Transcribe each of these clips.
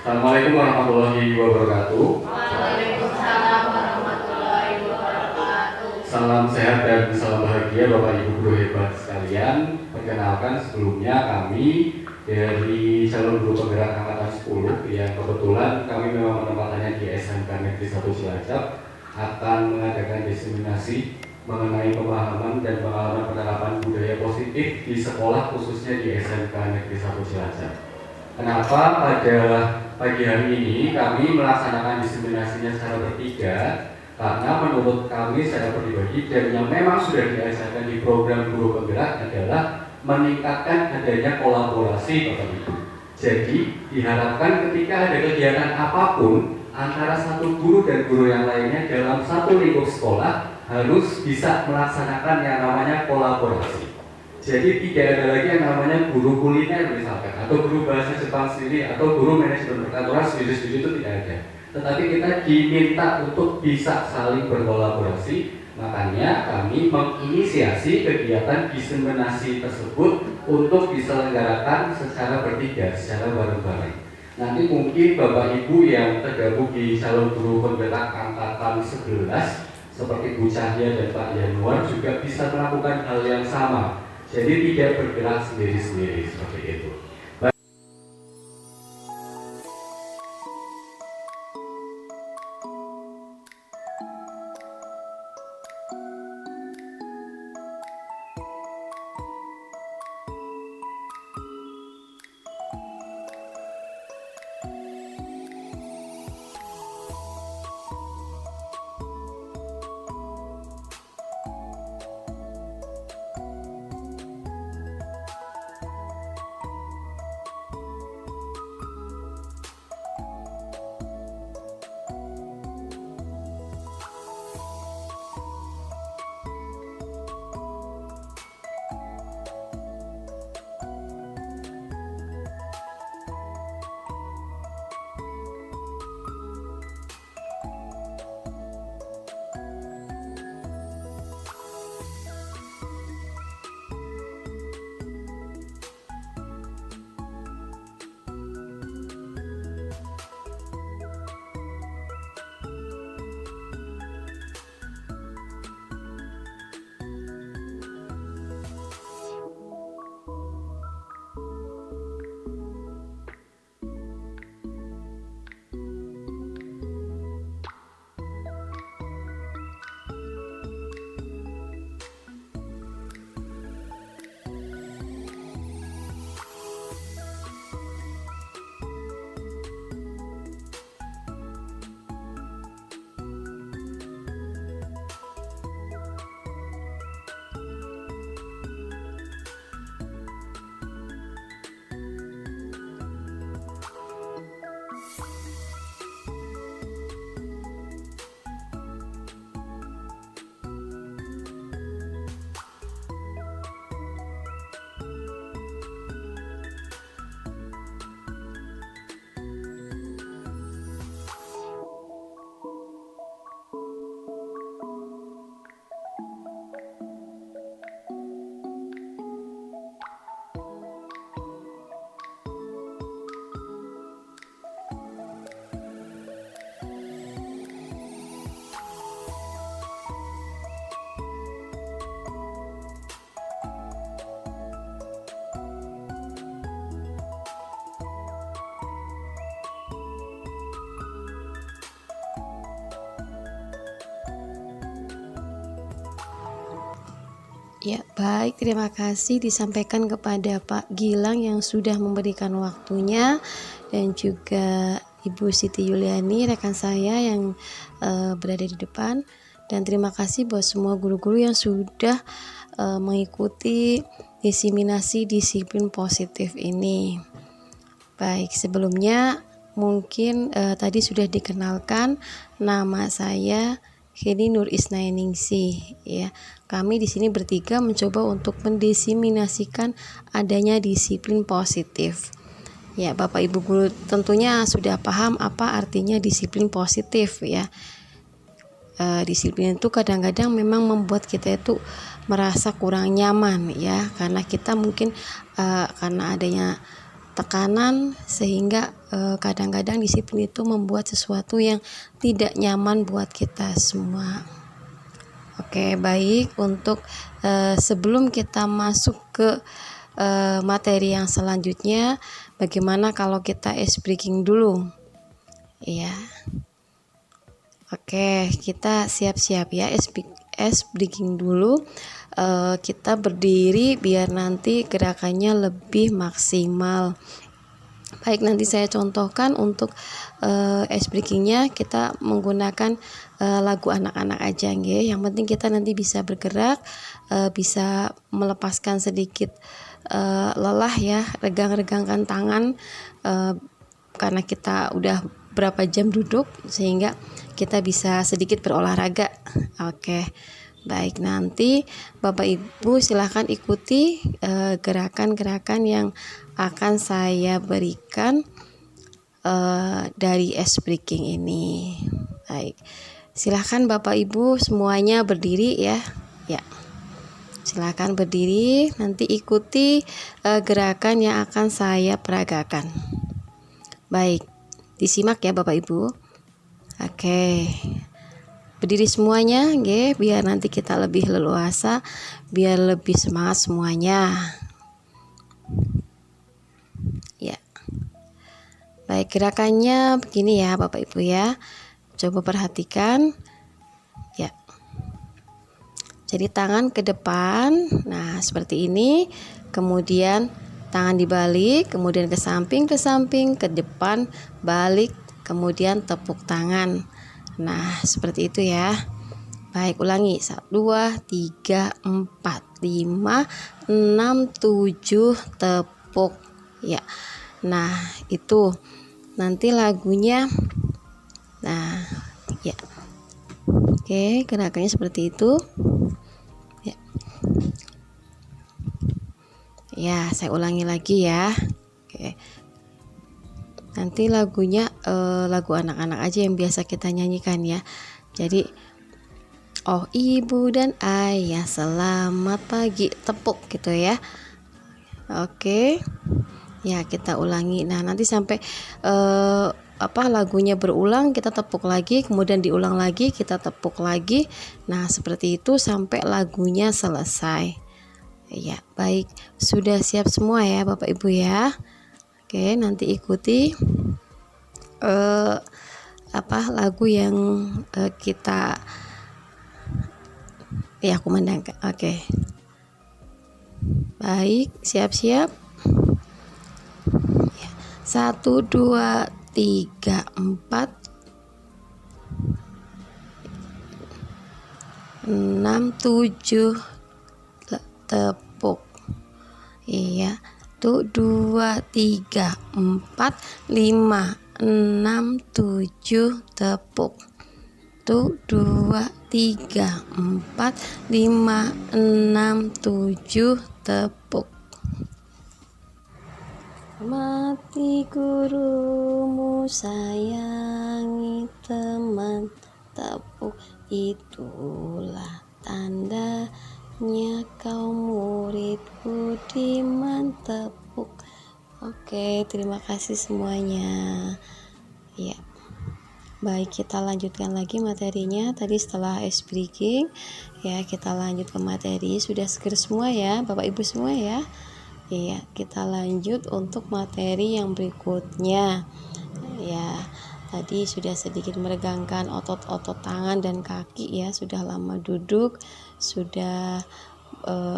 Assalamualaikum warahmatullahi wabarakatuh. Waalaikumsalam warahmatullahi wabarakatuh. Salam sehat dan salam bahagia Bapak Ibu guru hebat sekalian. Perkenalkan sebelumnya kami dari calon guru penggerak angkatan 10 yang kebetulan kami memang penempatannya di SMK Negeri 1 Cilacap akan mengadakan diseminasi mengenai pemahaman dan pengalaman penerapan budaya positif di sekolah khususnya di SMK Negeri 1 Cilacap. Kenapa pada pagi hari ini kami melaksanakan diseminasinya secara bertiga? Karena menurut kami secara pribadi dan yang memang sudah diajarkan di program guru penggerak adalah meningkatkan adanya kolaborasi Bapak Ibu. Jadi diharapkan ketika ada kegiatan apapun antara satu guru dan guru yang lainnya dalam satu lingkup sekolah harus bisa melaksanakan yang namanya kolaborasi. Jadi tidak ada lagi yang namanya guru kuliner misalkan, atau guru bahasa Jepang sendiri, atau guru manajemen perkantoran sendiri-sendiri, itu tidak ada. Tetapi kita diminta untuk bisa saling berkolaborasi. Makanya kami menginisiasi kegiatan diseminasi tersebut untuk diselenggarakan secara bertiga, secara bareng-bareng. Nanti mungkin Bapak Ibu yang tergabung di calon guru penggerak angkatan 11 seperti Bu Cahya dan Pak Yanuar juga bisa melakukan hal yang sama. Jadi tidak bergerak sendiri-sendiri seperti itu. Ya, baik, terima kasih disampaikan kepada Pak Gilang yang sudah memberikan waktunya, dan juga Ibu Siti Yuliani rekan saya yang berada di depan. Dan terima kasih buat semua guru-guru yang sudah mengikuti diseminasi disiplin positif ini. Baik, sebelumnya mungkin tadi sudah dikenalkan, nama saya Heni Nur Isnaeningsih, ya. Kami di sini bertiga mencoba untuk mendiseminasikan adanya disiplin positif. Ya, Bapak Ibu guru tentunya sudah paham apa artinya disiplin positif, ya. Disiplin itu kadang-kadang memang membuat kita itu merasa kurang nyaman, ya, karena kita mungkin karena adanya tekanan, sehingga kadang-kadang disiplin itu membuat sesuatu yang tidak nyaman buat kita semua. Oke, baik. Untuk sebelum kita masuk ke materi yang selanjutnya, bagaimana kalau kita ice breaking dulu? Iya. Oke, kita siap-siap ya, ice breaking dulu. Kita berdiri biar nanti gerakannya lebih maksimal. Baik, nanti saya contohkan untuk ice breakingnya. Kita menggunakan lagu anak-anak aja, nggih. Yang penting kita nanti bisa bergerak, bisa melepaskan sedikit lelah ya, regang-regangkan tangan karena kita udah berapa jam duduk, sehingga kita bisa sedikit berolahraga. Oke. Baik, nanti Bapak Ibu silahkan ikuti gerakan-gerakan yang akan saya berikan dari ice breaking ini. Baik, silahkan Bapak Ibu semuanya berdiri ya. Ya, silahkan berdiri. Nanti ikuti gerakan yang akan saya peragakan. Baik, disimak ya Bapak Ibu. Oke. Berdiri semuanya, nggih, biar nanti kita lebih leluasa, biar lebih semangat semuanya. Ya. Baik, gerakannya begini ya Bapak Ibu ya. Coba perhatikan. Ya. Jadi tangan ke depan. Nah, seperti ini. Kemudian tangan dibalik, kemudian ke samping, ke depan, balik, kemudian tepuk tangan. Nah, seperti itu ya. Baik, ulangi. 1, 2, 3, 4, 5, 6, 7, tepuk. Ya. Nah, itu. Nanti lagunya. Nah, ya. Oke, gerakannya seperti itu. Ya. Ya, saya ulangi lagi ya. Oke. Nanti lagunya lagu anak-anak aja yang biasa kita nyanyikan ya. Jadi, oh ibu dan ayah selamat pagi, tepuk gitu ya. Oke. Ya, kita ulangi. Nah, nanti sampai lagunya berulang, kita tepuk lagi, kemudian diulang lagi, kita tepuk lagi. Nah, seperti itu sampai lagunya selesai. Ya, baik. Sudah siap semua ya Bapak Ibu ya. Oke, nanti ikuti lagu yang kita kumandangkan. Oke. Baik, siap-siap. 1, 2, 3, 4, 6, 7, tepuk. Iya. 1, 2, 3, 4, 5, 6, 7, tepuk. 1, 2, 3, 4, 5, 6, 7, tepuk. Mati gurumu, sayangi teman, tepuk itulah tandanya kau murid budiman, tepuk. Oke, terima kasih semuanya. Ya. Baik, kita lanjutkan lagi materinya. Tadi setelah ice breaking, ya kita lanjut ke materi. Sudah seger semua ya, Bapak Ibu semua ya. Iya, kita lanjut untuk materi yang berikutnya. Ya, tadi sudah sedikit meregangkan otot-otot tangan dan kaki ya, sudah lama duduk, sudah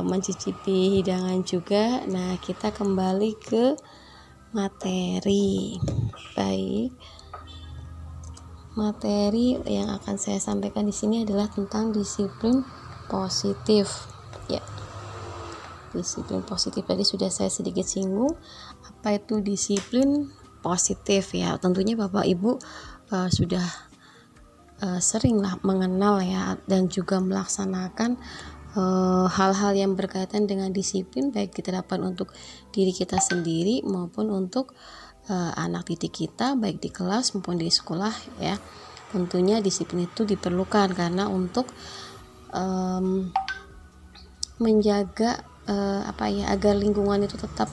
mencicipi hidangan juga. Nah, kita kembali ke materi. Baik. Materi yang akan saya sampaikan di sini adalah tentang disiplin positif. Ya. Disiplin positif tadi sudah saya sedikit singgung. Apa itu disiplin positif ya? Tentunya Bapak Ibu sudah seringlah mengenal ya, dan juga melaksanakan hal-hal yang berkaitan dengan disiplin, baik diterapkan untuk diri kita sendiri maupun untuk anak didik kita, baik di kelas maupun di sekolah ya. Tentunya disiplin itu diperlukan karena untuk menjaga agar lingkungan itu tetap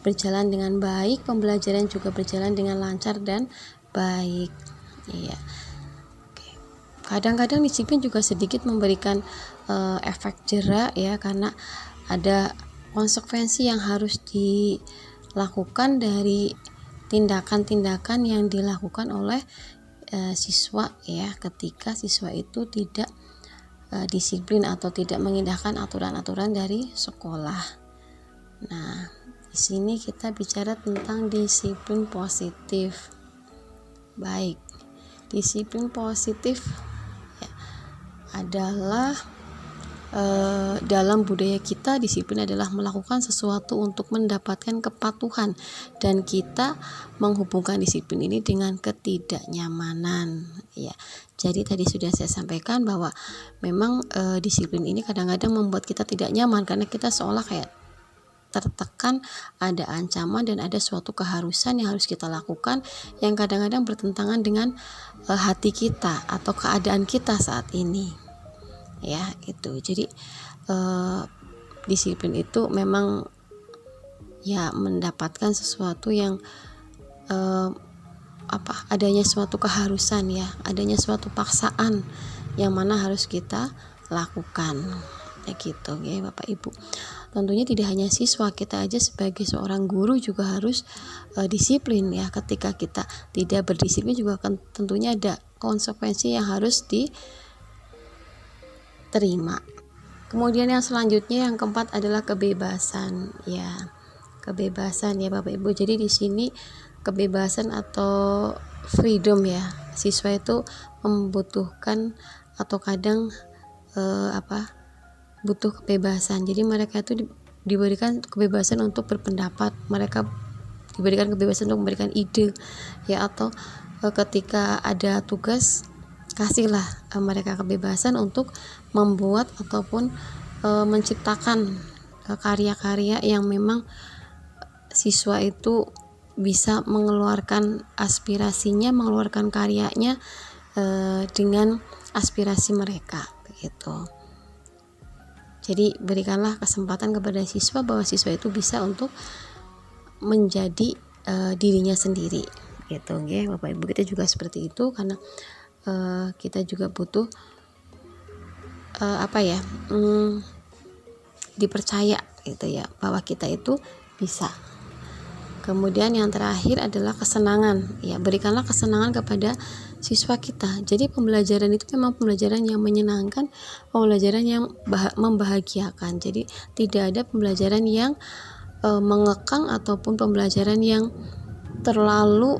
berjalan dengan baik, pembelajaran juga berjalan dengan lancar dan baik. Iya. Oke. Kadang-kadang disiplin juga sedikit memberikan efek jera ya, karena ada konsekuensi yang harus dilakukan dari tindakan-tindakan yang dilakukan oleh siswa ya, ketika siswa itu tidak disiplin atau tidak mengindahkan aturan-aturan dari sekolah. Nah, di sini kita bicara tentang disiplin positif. Baik, disiplin positif ya, adalah dalam budaya kita, disiplin adalah melakukan sesuatu untuk mendapatkan kepatuhan, dan kita menghubungkan disiplin ini dengan ketidaknyamanan ya. Jadi tadi sudah saya sampaikan bahwa memang disiplin ini kadang-kadang membuat kita tidak nyaman, karena kita seolah kayak tertekan, ada ancaman dan ada suatu keharusan yang harus kita lakukan yang kadang-kadang bertentangan dengan hati kita atau keadaan kita saat ini ya. Itu jadi disiplin itu memang ya mendapatkan sesuatu yang adanya suatu keharusan ya, adanya suatu paksaan yang mana harus kita lakukan ya gitu ya Bapak Ibu. Tentunya tidak hanya siswa, kita aja sebagai seorang guru juga harus disiplin ya. Ketika kita tidak berdisiplin juga tentunya ada konsekuensi yang harus diterima. Kemudian yang selanjutnya, yang keempat adalah kebebasan ya. Kebebasan ya Bapak Ibu. Jadi di sini kebebasan atau freedom ya. Siswa itu membutuhkan atau kadang butuh kebebasan. Jadi mereka itu diberikan kebebasan untuk berpendapat, mereka diberikan kebebasan untuk memberikan ide ya, atau ketika ada tugas kasihlah mereka kebebasan untuk membuat ataupun menciptakan karya-karya yang memang siswa itu bisa mengeluarkan aspirasinya, mengeluarkan karyanya dengan aspirasi mereka begitu. Jadi berikanlah kesempatan kepada siswa bahwa siswa itu bisa untuk menjadi dirinya sendiri gitu ya Bapak Ibu. Kita juga seperti itu, karena kita juga butuh dipercaya gitu ya, bahwa kita itu bisa. Kemudian yang terakhir adalah kesenangan ya, berikanlah kesenangan kepada siswa kita. Jadi pembelajaran itu memang pembelajaran yang menyenangkan, pembelajaran yang membahagiakan. Jadi tidak ada pembelajaran yang mengekang ataupun pembelajaran yang terlalu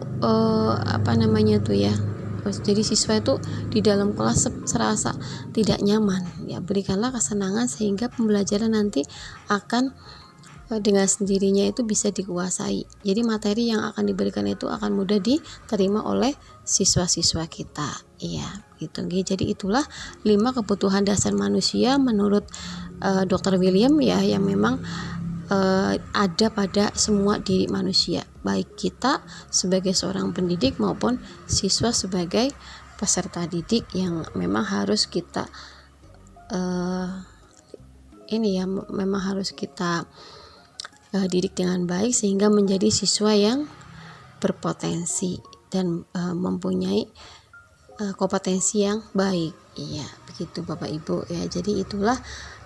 jadi siswa itu di dalam kelas serasa tidak nyaman ya. Berikanlah kesenangan sehingga pembelajaran nanti akan dengan sendirinya itu bisa dikuasai. Jadi materi yang akan diberikan itu akan mudah diterima oleh siswa-siswa kita. Iya, gitu. Jadi itulah 5 kebutuhan dasar manusia menurut Dr. William ya, yang memang ada pada semua diri manusia, baik kita sebagai seorang pendidik maupun siswa sebagai peserta didik, yang memang harus kita memang harus kita didik dengan baik sehingga menjadi siswa yang berpotensi dan mempunyai kompetensi yang baik. Iya, begitu Bapak Ibu ya. Jadi itulah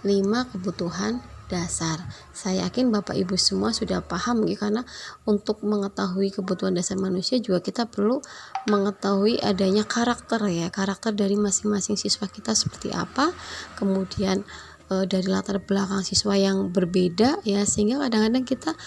5 kebutuhan dasar. Saya yakin Bapak Ibu semua sudah paham ya, karena untuk mengetahui kebutuhan dasar manusia juga kita perlu mengetahui adanya karakter ya, karakter dari masing-masing siswa kita seperti apa, kemudian dari latar belakang siswa yang berbeda ya, sehingga kadang-kadang kita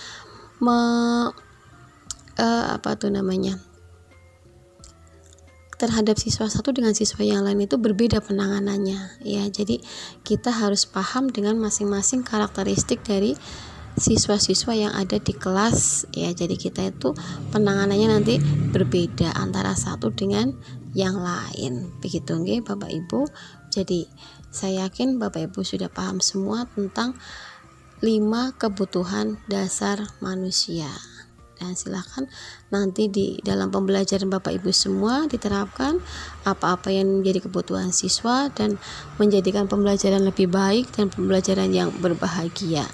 terhadap siswa satu dengan siswa yang lain itu berbeda penanganannya ya. Jadi kita harus paham dengan masing-masing karakteristik dari siswa-siswa yang ada di kelas ya. Jadi kita itu penanganannya nanti berbeda antara satu dengan yang lain begitu nggih Bapak Ibu. Jadi saya yakin Bapak Ibu sudah paham semua tentang 5 kebutuhan dasar manusia. Dan silakan nanti di dalam pembelajaran Bapak Ibu semua diterapkan apa-apa yang menjadi kebutuhan siswa dan menjadikan pembelajaran lebih baik dan pembelajaran yang berbahagia.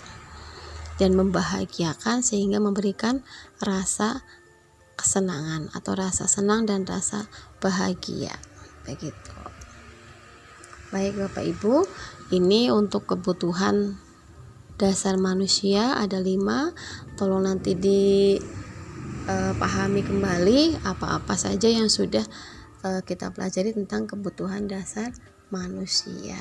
dan membahagiakan sehingga memberikan rasa kesenangan atau rasa senang dan rasa bahagia begitu. Baik Bapak Ibu, ini untuk kebutuhan dasar manusia ada 5. Tolong nanti dipahami kembali apa-apa saja yang sudah kita pelajari tentang kebutuhan dasar manusia.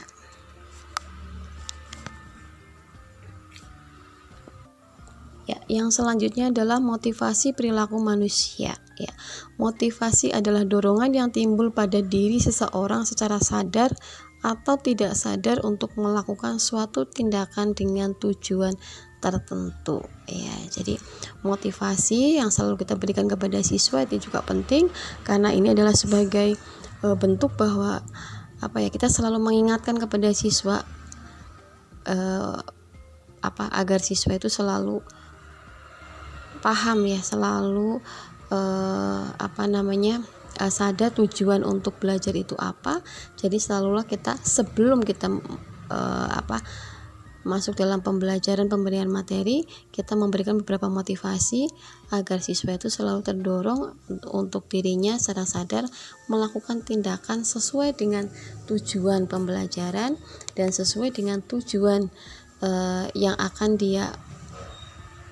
Ya, yang selanjutnya adalah motivasi perilaku manusia. Ya, motivasi adalah dorongan yang timbul pada diri seseorang secara sadar atau tidak sadar untuk melakukan suatu tindakan dengan tujuan tertentu. Ya, jadi motivasi yang selalu kita berikan kepada siswa itu juga penting karena ini adalah sebagai bentuk bahwa kita selalu mengingatkan kepada siswa agar siswa itu selalu paham ya, selalu sadar tujuan untuk belajar itu apa. Jadi selalulah kita sebelum kita masuk dalam pembelajaran materi, kita memberikan beberapa motivasi agar siswa itu selalu terdorong untuk dirinya secara sadar melakukan tindakan sesuai dengan tujuan pembelajaran dan sesuai dengan tujuan yang akan dia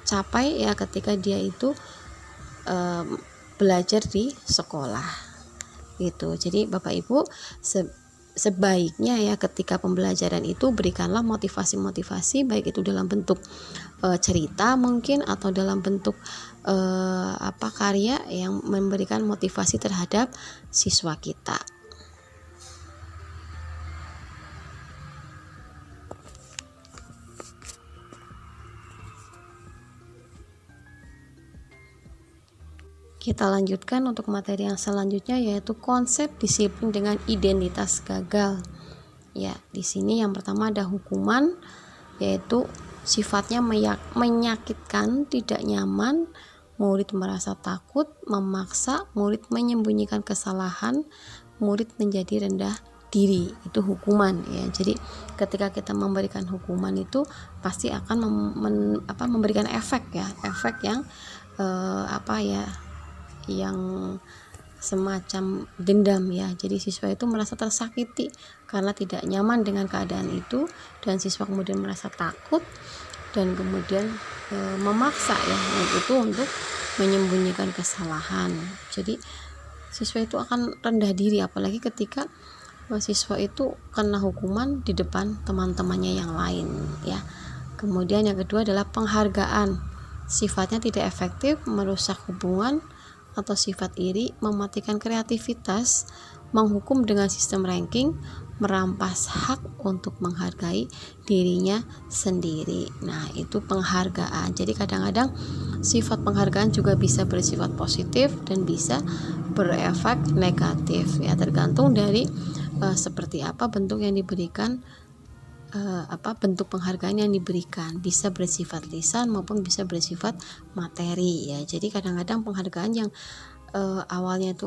capai ya ketika dia itu belajar di sekolah gitu. Jadi Bapak Ibu sebaiknya ya ketika pembelajaran itu berikanlah motivasi baik itu dalam bentuk cerita mungkin atau dalam bentuk karya yang memberikan motivasi terhadap siswa kita. Kita lanjutkan untuk materi yang selanjutnya yaitu konsep disiplin dengan identitas gagal. Ya, di sini yang pertama ada hukuman yaitu sifatnya menyakitkan, tidak nyaman, murid merasa takut, memaksa, murid menyembunyikan kesalahan, murid menjadi rendah diri. Itu hukuman ya. Jadi ketika kita memberikan hukuman itu pasti akan memberikan efek yang yang semacam dendam ya. Jadi siswa itu merasa tersakiti karena tidak nyaman dengan keadaan itu dan siswa kemudian merasa takut dan kemudian memaksa ya itu untuk menyembunyikan kesalahan. Jadi siswa itu akan rendah diri apalagi ketika siswa itu kena hukuman di depan teman-temannya yang lain ya. Kemudian yang kedua adalah penghargaan. Sifatnya tidak efektif, merusak hubungan atau sifat iri, mematikan kreativitas, menghukum dengan sistem ranking, merampas hak untuk menghargai dirinya sendiri. Nah, itu penghargaan. Jadi kadang-kadang sifat penghargaan juga bisa bersifat positif dan bisa berefek negatif ya, tergantung dari seperti apa bentuk yang diberikan, bentuk penghargaan yang diberikan, bisa bersifat lisan maupun bisa bersifat materi ya. Jadi kadang-kadang penghargaan yang awalnya itu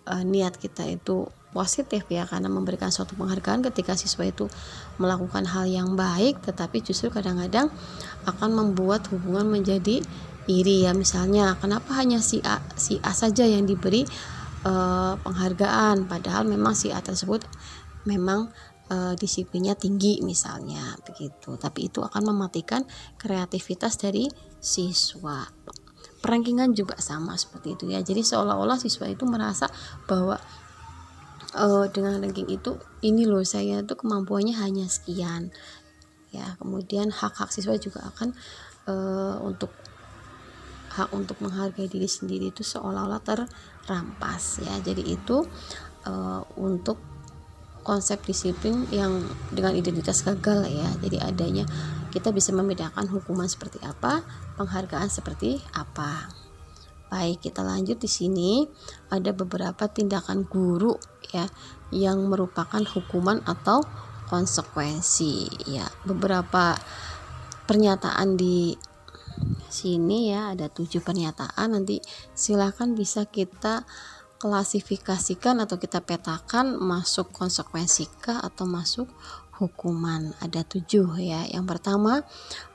niat kita itu positif ya, karena memberikan suatu penghargaan ketika siswa itu melakukan hal yang baik, tetapi justru kadang-kadang akan membuat hubungan menjadi iri ya. Misalnya kenapa hanya si A saja yang diberi penghargaan, padahal memang si A tersebut memang disiplinnya tinggi misalnya begitu, tapi itu akan mematikan kreativitas dari siswa. Perankingan juga sama seperti itu ya. Jadi seolah-olah siswa itu merasa bahwa dengan ranking itu ini loh saya tuh kemampuannya hanya sekian ya. Kemudian hak-hak siswa juga akan hak untuk menghargai diri sendiri itu seolah-olah terrampas ya. Jadi itu untuk konsep disiplin yang dengan identitas gagal ya. Jadi adanya kita bisa membedakan hukuman seperti apa, penghargaan seperti apa. Baik, kita lanjut. Di sini ada beberapa tindakan guru ya yang merupakan hukuman atau konsekuensi ya. Beberapa pernyataan di sini ya, ada 7 pernyataan. Nanti silakan bisa kita klasifikasikan atau kita petakan masuk konsekuensi kah atau masuk hukuman. Ada 7 ya. Yang pertama,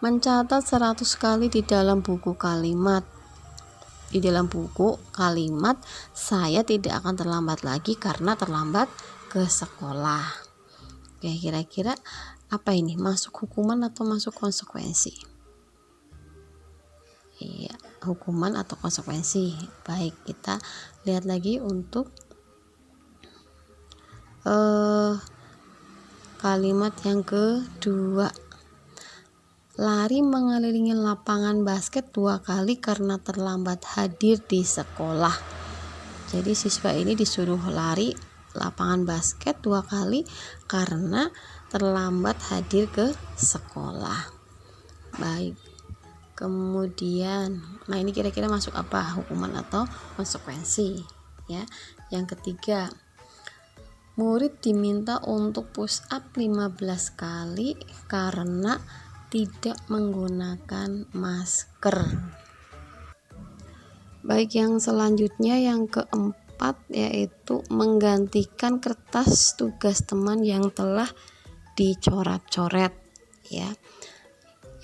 mencatat 100 kali di dalam buku kalimat. Di dalam buku kalimat, saya tidak akan terlambat lagi karena terlambat ke sekolah. Oke, kira-kira apa ini? Masuk hukuman atau masuk konsekuensi? Iya, hukuman atau konsekuensi. Baik, kita lihat lagi untuk kalimat yang kedua. Lari mengelilingi lapangan basket 2 kali karena terlambat hadir di sekolah. Jadi siswa ini disuruh lari lapangan basket 2 kali karena terlambat hadir ke sekolah. Baik. Kemudian, nah ini kira-kira masuk apa? Hukuman atau konsekuensi? Ya. Yang ketiga, murid diminta untuk push up 15 kali karena tidak menggunakan masker. Baik, yang selanjutnya yang keempat yaitu menggantikan kertas tugas teman yang telah dicoret-coret ya.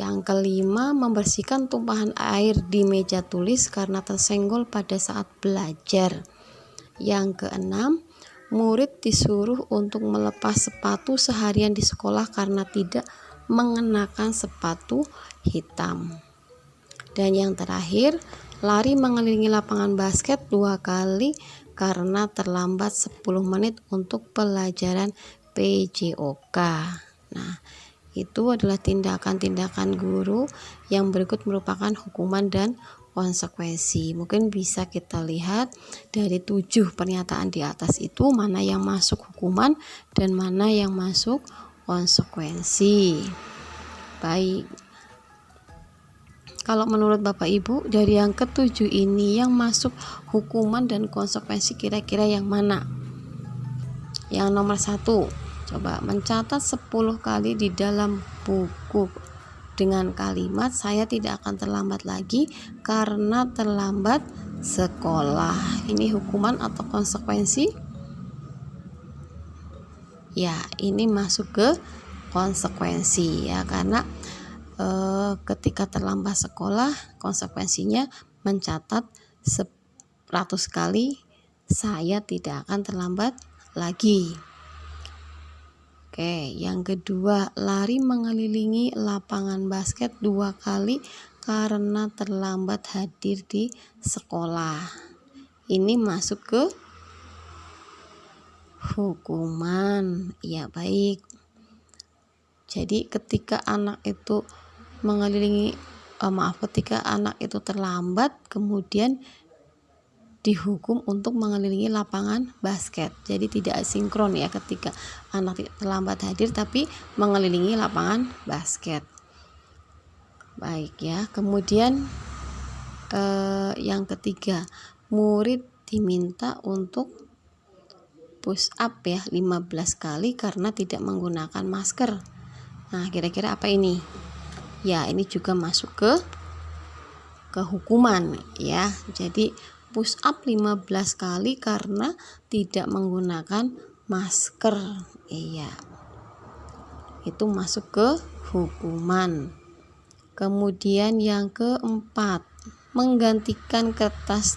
Yang kelima, membersihkan tumpahan air di meja tulis karena tersenggol pada saat belajar. Yang keenam, murid disuruh untuk melepas sepatu seharian di sekolah karena tidak mengenakan sepatu hitam. Dan yang terakhir, lari mengelilingi lapangan basket 2 kali karena terlambat 10 menit untuk pelajaran PJOK. Nah, itu adalah tindakan-tindakan guru yang berikut merupakan hukuman dan konsekuensi. Mungkin bisa kita lihat dari 7 pernyataan di atas itu mana yang masuk hukuman dan mana yang masuk konsekuensi. Baik. Kalau menurut Bapak Ibu, dari yang ke-7 ini yang masuk hukuman dan konsekuensi kira-kira yang mana? Yang nomor 1, coba mencatat 10 kali di dalam buku dengan kalimat saya tidak akan terlambat lagi karena terlambat sekolah. Ini hukuman atau konsekuensi? Ya, ini masuk ke konsekuensi ya, karena ketika terlambat sekolah konsekuensinya mencatat 100 kali saya tidak akan terlambat lagi. Oke, yang kedua, lari mengelilingi lapangan basket 2 kali karena terlambat hadir di sekolah. Ini masuk ke hukuman. Ya, baik. Jadi ketika anak itu ketika anak itu terlambat kemudian dihukum untuk mengelilingi lapangan basket. Jadi tidak sinkron ya, ketika anak terlambat hadir tapi mengelilingi lapangan basket. Baik ya. Kemudian yang ketiga, murid diminta untuk push up ya 15 kali karena tidak menggunakan masker. Nah, kira-kira apa ini? Ya, ini juga masuk ke hukuman ya. Jadi push up 15 kali karena tidak menggunakan masker. Iya. Itu masuk ke hukuman. Kemudian yang keempat, menggantikan kertas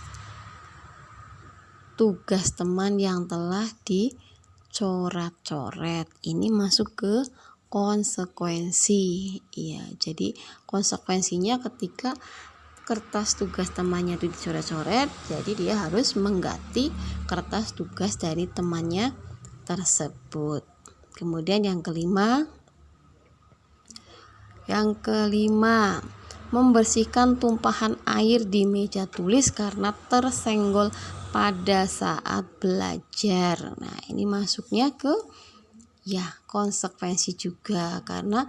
tugas teman yang telah dicoret-coret. Ini masuk ke konsekuensi. Iya, jadi konsekuensinya ketika kertas tugas temannya itu dicoret-coret, jadi dia harus mengganti kertas tugas dari temannya tersebut. Kemudian yang kelima, membersihkan tumpahan air di meja tulis karena tersenggol pada saat belajar. Nah, ini masuknya ke konsekuensi juga, karena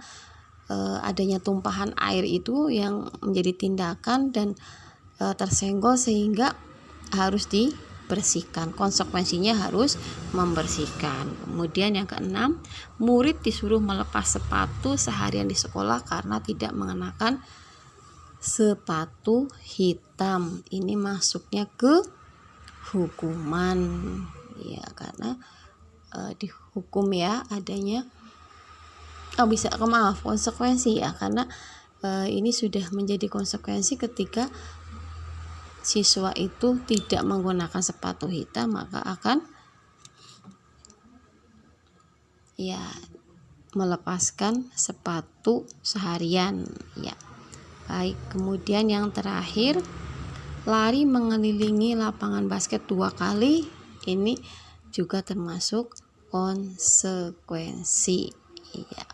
adanya tumpahan air itu yang menjadi tindakan dan tersenggol sehingga harus dibersihkan. Konsekuensinya harus membersihkan. Kemudian yang keenam, murid disuruh melepas sepatu seharian di sekolah karena tidak mengenakan sepatu hitam. Ini masuknya ke hukuman ya, karena dihukum ya adanya konsekuensi ya, karena ini sudah menjadi konsekuensi ketika siswa itu tidak menggunakan sepatu hitam, maka akan ya melepaskan sepatu seharian ya. Baik, kemudian yang terakhir, lari mengelilingi lapangan basket 2 kali, ini juga termasuk konsekuensi ya.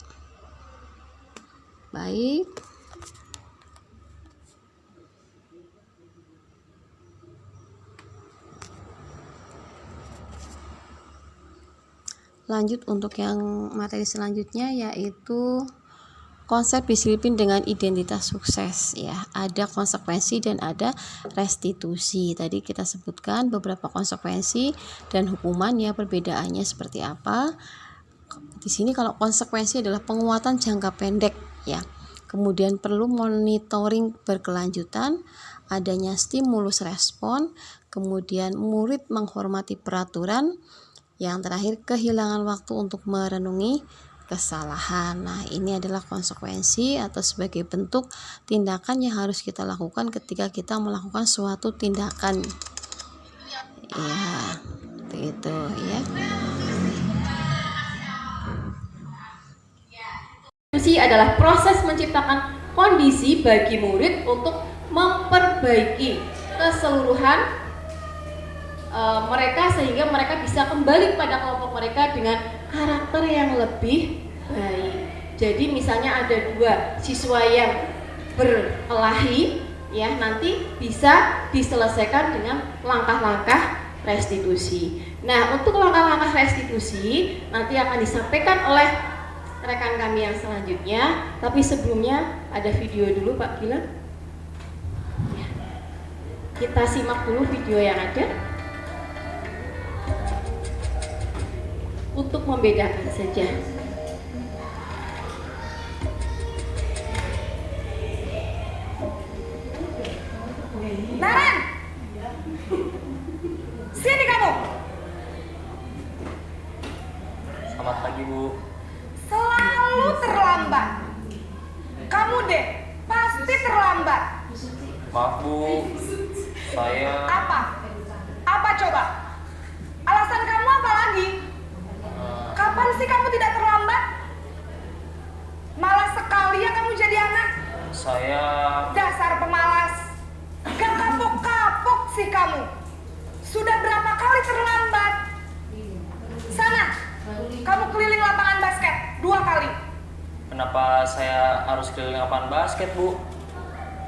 Baik, lanjut untuk yang materi selanjutnya, yaitu konsep disiplin dengan identitas sukses ya. Ada konsekuensi dan ada restitusi. Tadi kita sebutkan beberapa konsekuensi dan hukuman ya, perbedaannya seperti apa. Di sini kalau konsekuensi adalah penguatan jangka pendek ya. Kemudian perlu monitoring berkelanjutan, adanya stimulus respon, kemudian murid menghormati peraturan, yang terakhir kehilangan waktu untuk merenungi kesalahan. Nah, ini adalah konsekuensi atau sebagai bentuk tindakan yang harus kita lakukan ketika kita melakukan suatu tindakan. Ya, begitu ya. Restitusi adalah proses menciptakan kondisi bagi murid untuk memperbaiki keseluruhan mereka sehingga mereka bisa kembali pada kelompok mereka dengan karakter yang lebih baik. Jadi misalnya ada 2 siswa yang berkelahi ya, nanti bisa diselesaikan dengan langkah-langkah restitusi. Nah, untuk langkah-langkah restitusi nanti akan disampaikan oleh rekan kami yang selanjutnya, tapi sebelumnya ada video dulu Pak Gilang. Ya. Kita simak dulu video yang ada. Untuk membedakan saja. Naren, sini kamu. Selamat pagi, Bu. Selalu terlambat. Kamu deh, pasti terlambat. Maaf, Bu. Saya Apa? Apa coba? Alasan kamu apa lagi? Kapan sih kamu tidak terlambat? Malas sekali ya kamu jadi anak. saya Dasar pemalas. Gak kapok-kapok sih kamu. Sudah berapa kali terlambat? Sana, kamu keliling lapangan basket 2 kali. Kenapa saya harus keliling lapangan basket, Bu?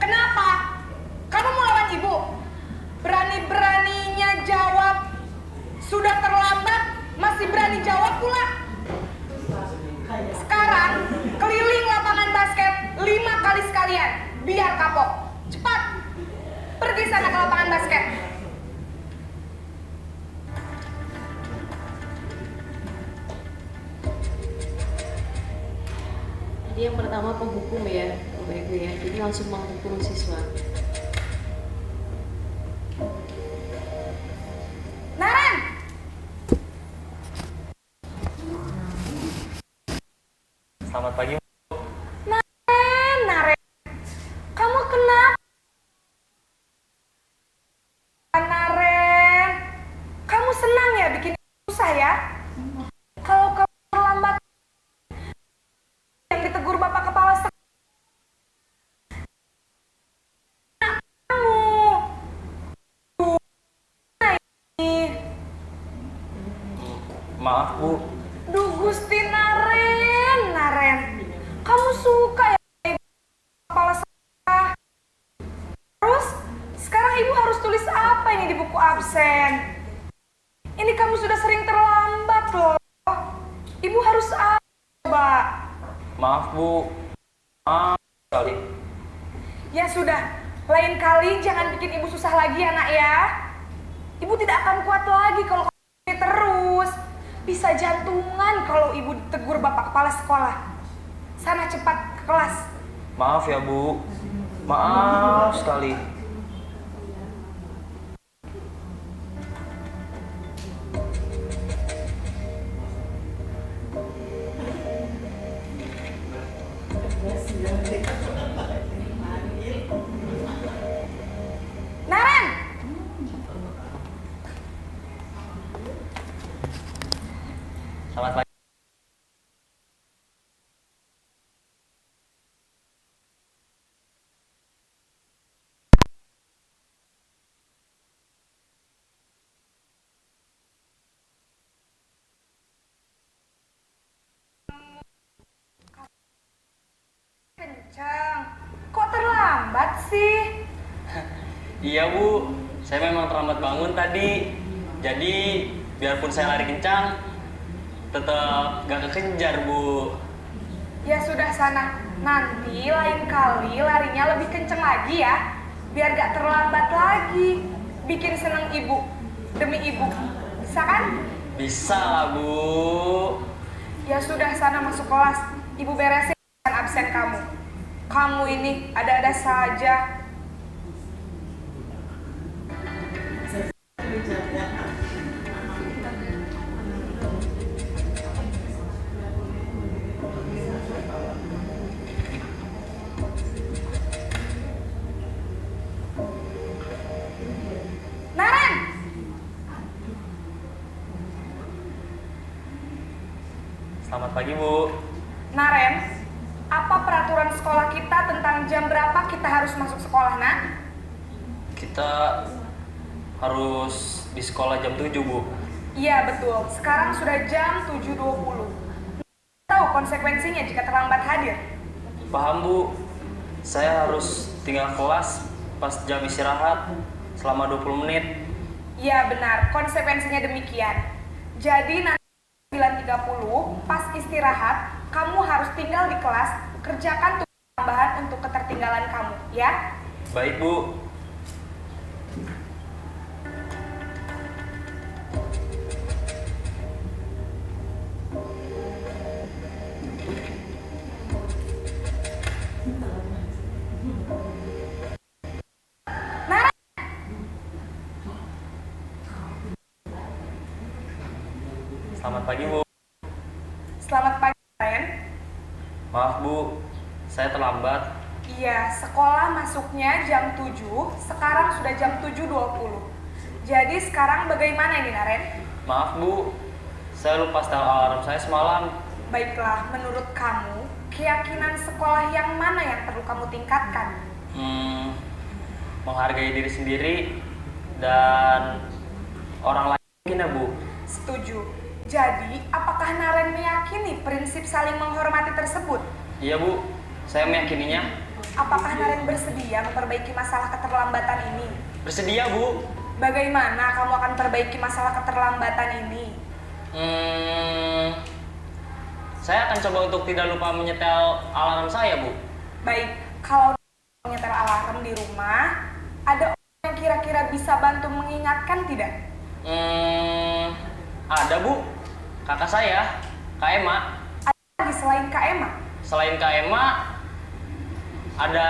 Kenapa? Kamu mau lawan ibu? Berani-beraninya jawab. Sudah terlambat, masih berani jawab pula. Sekarang, keliling lapangan basket 5 kali sekalian. Biar kapok. Cepat. Pergi sana ke lapangan basket. Jadi yang pertama penghukum ya, Bapak Ibu ya. Jadi langsung menghukum siswa. Naren! Selamat pagi. Naren. Kamu kenapa? Naren. Kamu senang ya bikin susah ya? Kalau kamu terlambat yang ditegur Bapak Kepala Sekolah kamu. Maaf, Bu. Duh Gusti Naren. Kamu suka ya Ibu Kepala Sekolah? Terus sekarang Ibu harus tulis apa ini di buku absen? Ini kamu sudah sering terlambat loh. Ibu harus apa coba? Maaf, Bu. Maaf sekali. Ya sudah, lain kali jangan bikin Ibu susah lagi ya nak ya. Ibu tidak akan kuat lagi kalau kamu ini terus. Bisa jantungan kalau Ibu ditegur Bapak Kepala Sekolah. Sana cepat ke kelas. Maaf ya, Bu. Maaf sekali. Selamat pagi. Kencang. Kok terlambat sih? Iya Bu, saya memang terlambat bangun tadi. Jadi biarpun saya lari kencang, tetap gak kekejar Bu. Ya sudah sana. Nanti lain kali larinya lebih kenceng lagi ya. Biar gak terlambat lagi. Bikin seneng ibu. Demi ibu. Bisa kan? Bisa lah Bu. Ya sudah sana masuk kelas. Ibu beresin absen kamu. Kamu ini ada-ada saja. Naren! Selamat pagi Bu. Naren, apa peraturan sekolah kita tentang jam berapa kita harus masuk sekolah, nak? Kita harus di sekolah jam 7 Bu. Iya betul, sekarang sudah jam 7.20. Tahu konsekuensinya jika terlambat hadir? Paham Bu, saya harus tinggal kelas pas jam istirahat selama 20 menit. Iya benar, konsekuensinya demikian. Jadi nanti 9.30 pas istirahat, kamu harus tinggal di kelas, kerjakan tugas tambahan untuk ketertinggalan kamu, ya? Baik Bu. Naren! Selamat pagi Bu. Selamat pagi, Naren. Maaf Bu, saya terlambat. Iya, sekolah masuknya jam 7, sekarang sudah jam 7.20. Jadi sekarang bagaimana ini, Naren? Maaf Bu, saya lupa setel alarm saya semalam. Baiklah, menurut kamu, keyakinan sekolah yang mana yang perlu kamu tingkatkan? Menghargai diri sendiri dan orang lain mungkin ya Bu. Setuju. Jadi, apakah Naren meyakini prinsip saling menghormati tersebut? Iya Bu, saya meyakininya. Apakah Naren bersedia memperbaiki masalah keterlambatan ini? Bersedia Bu. Bagaimana kamu akan perbaiki masalah keterlambatan ini? Saya akan coba untuk tidak lupa menyetel alarm saya Bu. Baik, kalau menyetel alarm di rumah, ada orang yang kira-kira bisa bantu mengingatkan tidak? Ada Bu, kakak saya, Kak Ema. Lagi selain Kak Emma? Selain Kak Ema, ada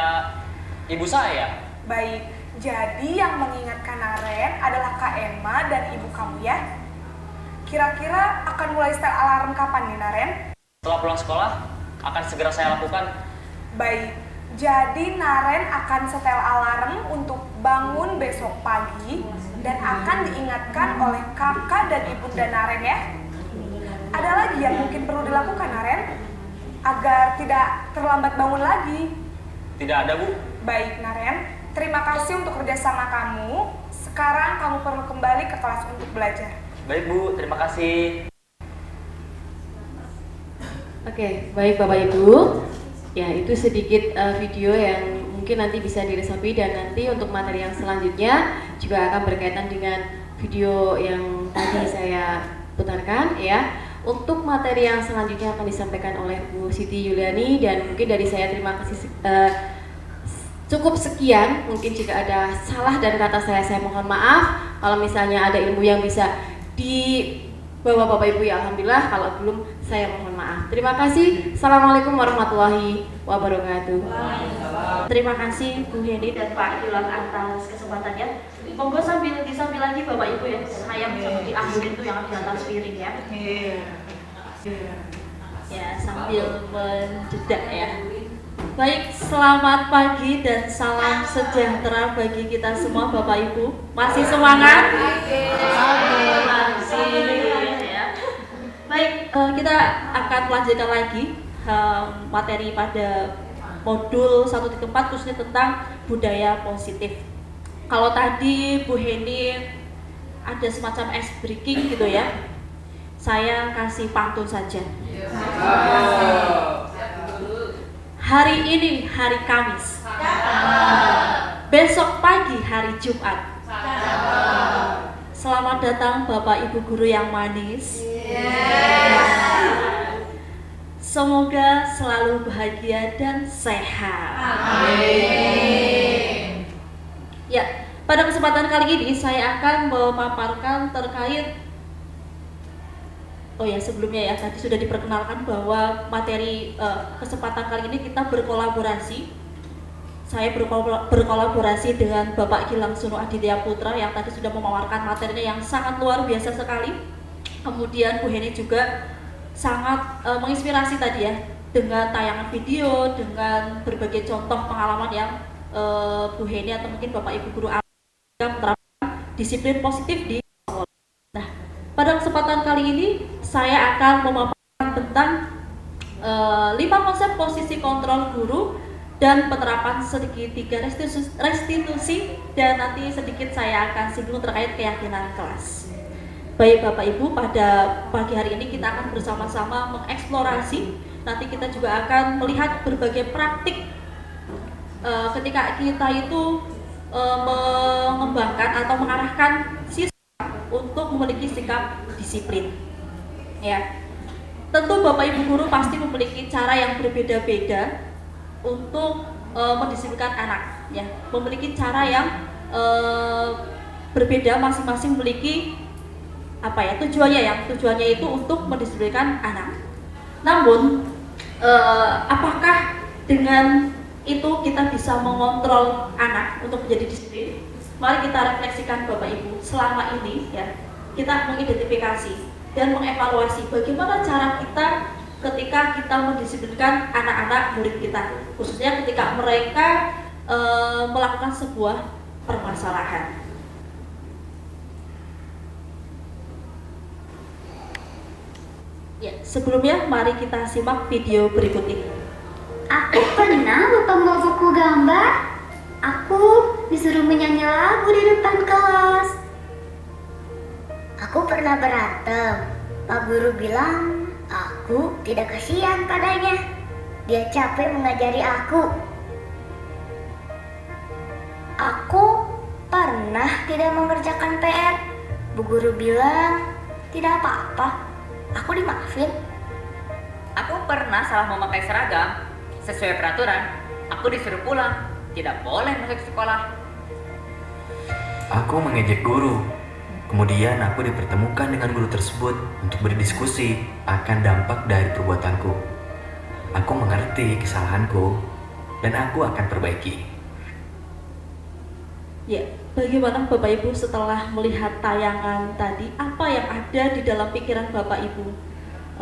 ibu saya. Baik, jadi yang mengingatkan Naren adalah Kak Emma dan ibu kamu ya? Kira-kira akan mulai setel alarm kapan nih, Naren? Setelah pulang sekolah, akan segera saya lakukan. Baik, jadi Naren akan setel alarm untuk bangun besok pagi dan akan diingatkan oleh kakak dan ibunda Naren ya. Ada lagi yang mungkin perlu dilakukan, Naren? Agar tidak terlambat bangun lagi. Tidak ada Bu. Baik, Naren. Terima kasih untuk kerjasama kamu. Sekarang kamu perlu kembali ke kelas untuk belajar. Baik Bu, terima kasih. Oke, baik Bapak Ibu. Ya, itu sedikit video yang mungkin nanti bisa diresapi, dan nanti untuk materi yang selanjutnya juga akan berkaitan dengan video yang tadi saya putarkan ya. Untuk materi yang selanjutnya akan disampaikan oleh Bu Siti Yuliani, dan mungkin dari saya terima kasih cukup sekian. Mungkin jika ada salah dan kata saya mohon maaf. Kalau misalnya ada ilmu yang bisa dibawa Bapak Ibu ya alhamdulillah, kalau belum saya mohon maaf. Terima kasih. Assalamualaikum warahmatullahi wabarakatuh. Terima kasih Bu Heni dan Pak Yulang atas kesempatannya. Monggo sambil disambil lagi Bapak Ibu ya. Saya seperti akhir itu yang di atas piring ya. Ya, sambil menjeda ya. Baik, selamat pagi dan salam sejahtera bagi kita semua Bapak Ibu. Masih semangat? Masih ya. Baik, kita akan melanjutkan lagi materi pada modul 1.4 khususnya tentang budaya positif. Kalau tadi Bu Heni ada semacam ice breaking gitu ya, saya kasih pantun saja. Hari ini hari Kamis, besok pagi hari Jumat. Selamat datang Bapak Ibu guru yang manis. Semoga selalu bahagia dan sehat. Amin. Ya, pada kesempatan kali ini saya akan memaparkan terkait sebelumnya ya, tadi sudah diperkenalkan bahwa materi kesempatan kali ini kita berkolaborasi. Saya berkolaborasi dengan Bapak Gilang Suno Aditya Putra yang tadi sudah memaparkan materinya yang sangat luar biasa sekali. Kemudian Bu Heni juga sangat menginspirasi tadi ya, dengan tayangan video, dengan berbagai contoh pengalaman yang Bu Heni atau mungkin Bapak Ibu guru menerapkan disiplin positif di sekolah. Nah, pada kesempatan kali ini saya akan memaparkan tentang 5 konsep posisi kontrol guru dan penerapan segitiga restitusi, dan nanti sedikit saya akan singgung terkait keyakinan kelas. Baik Bapak Ibu, pada pagi hari ini kita akan bersama-sama mengeksplorasi, nanti kita juga akan melihat berbagai praktik ketika kita itu mengembangkan atau mengarahkan siswa untuk memiliki sikap disiplin. Ya, tentu Bapak Ibu guru pasti memiliki cara yang berbeda-beda untuk mendisiplinkan anak, ya, memiliki cara yang berbeda, masing-masing memiliki tujuannya itu untuk mendisiplinkan anak. Namun apakah dengan itu kita bisa mengontrol anak untuk menjadi disiplin? Mari kita refleksikan Bapak Ibu, selama ini ya kita mengidentifikasi dan mengevaluasi bagaimana cara kita ketika kita mendisiplinkan anak-anak murid kita, khususnya ketika mereka melakukan sebuah permasalahan. Ya, sebelumnya mari kita simak video berikut ini. Aku pernah lupa membawa buku gambar. Aku disuruh menyanyi lagu di depan kelas. Aku pernah berantem. Pak guru bilang aku tidak kasihan padanya. Dia capek mengajari aku. Aku pernah tidak mengerjakan PR. Bu guru bilang tidak apa-apa. Aku dimaafin. Aku pernah salah memakai seragam. Sesuai peraturan, aku disuruh pulang. Tidak boleh masuk sekolah. Aku mengejek guru. Kemudian aku dipertemukan dengan guru tersebut untuk berdiskusi akan dampak dari perbuatanku. Aku mengerti kesalahanku dan aku akan perbaiki. Ya, bagaimana Bapak Ibu setelah melihat tayangan tadi, apa yang ada di dalam pikiran Bapak Ibu?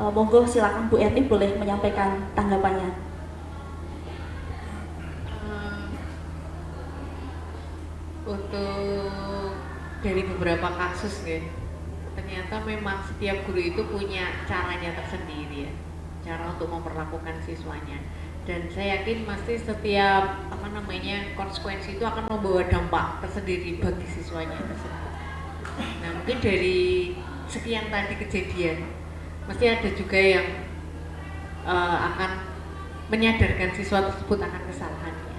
Monggo silakan Bu Erni boleh menyampaikan tanggapannya. Untuk dari beberapa kasus ya, ternyata memang setiap guru itu punya caranya tersendiri ya, cara untuk memperlakukan siswanya. Dan saya yakin pasti setiap konsekuensi itu akan membawa dampak tersendiri bagi siswanya tersebut. Nah, mungkin dari sekian tadi kejadian, mesti ada juga yang akan menyadarkan siswa tersebut akan kesalahannya.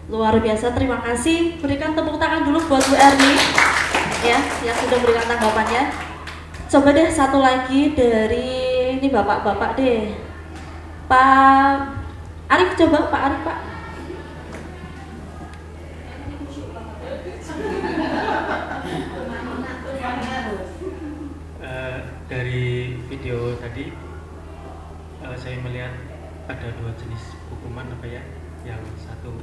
Luar biasa, terima kasih. Berikan tepuk tangan dulu buat Bu Erni ya, yang sudah berikan tanggapannya. Coba deh satu lagi dari ini bapak-bapak deh. Pak Arif, coba Pak Arif, Pak. Dari video tadi saya melihat ada 2 jenis hukuman yang satu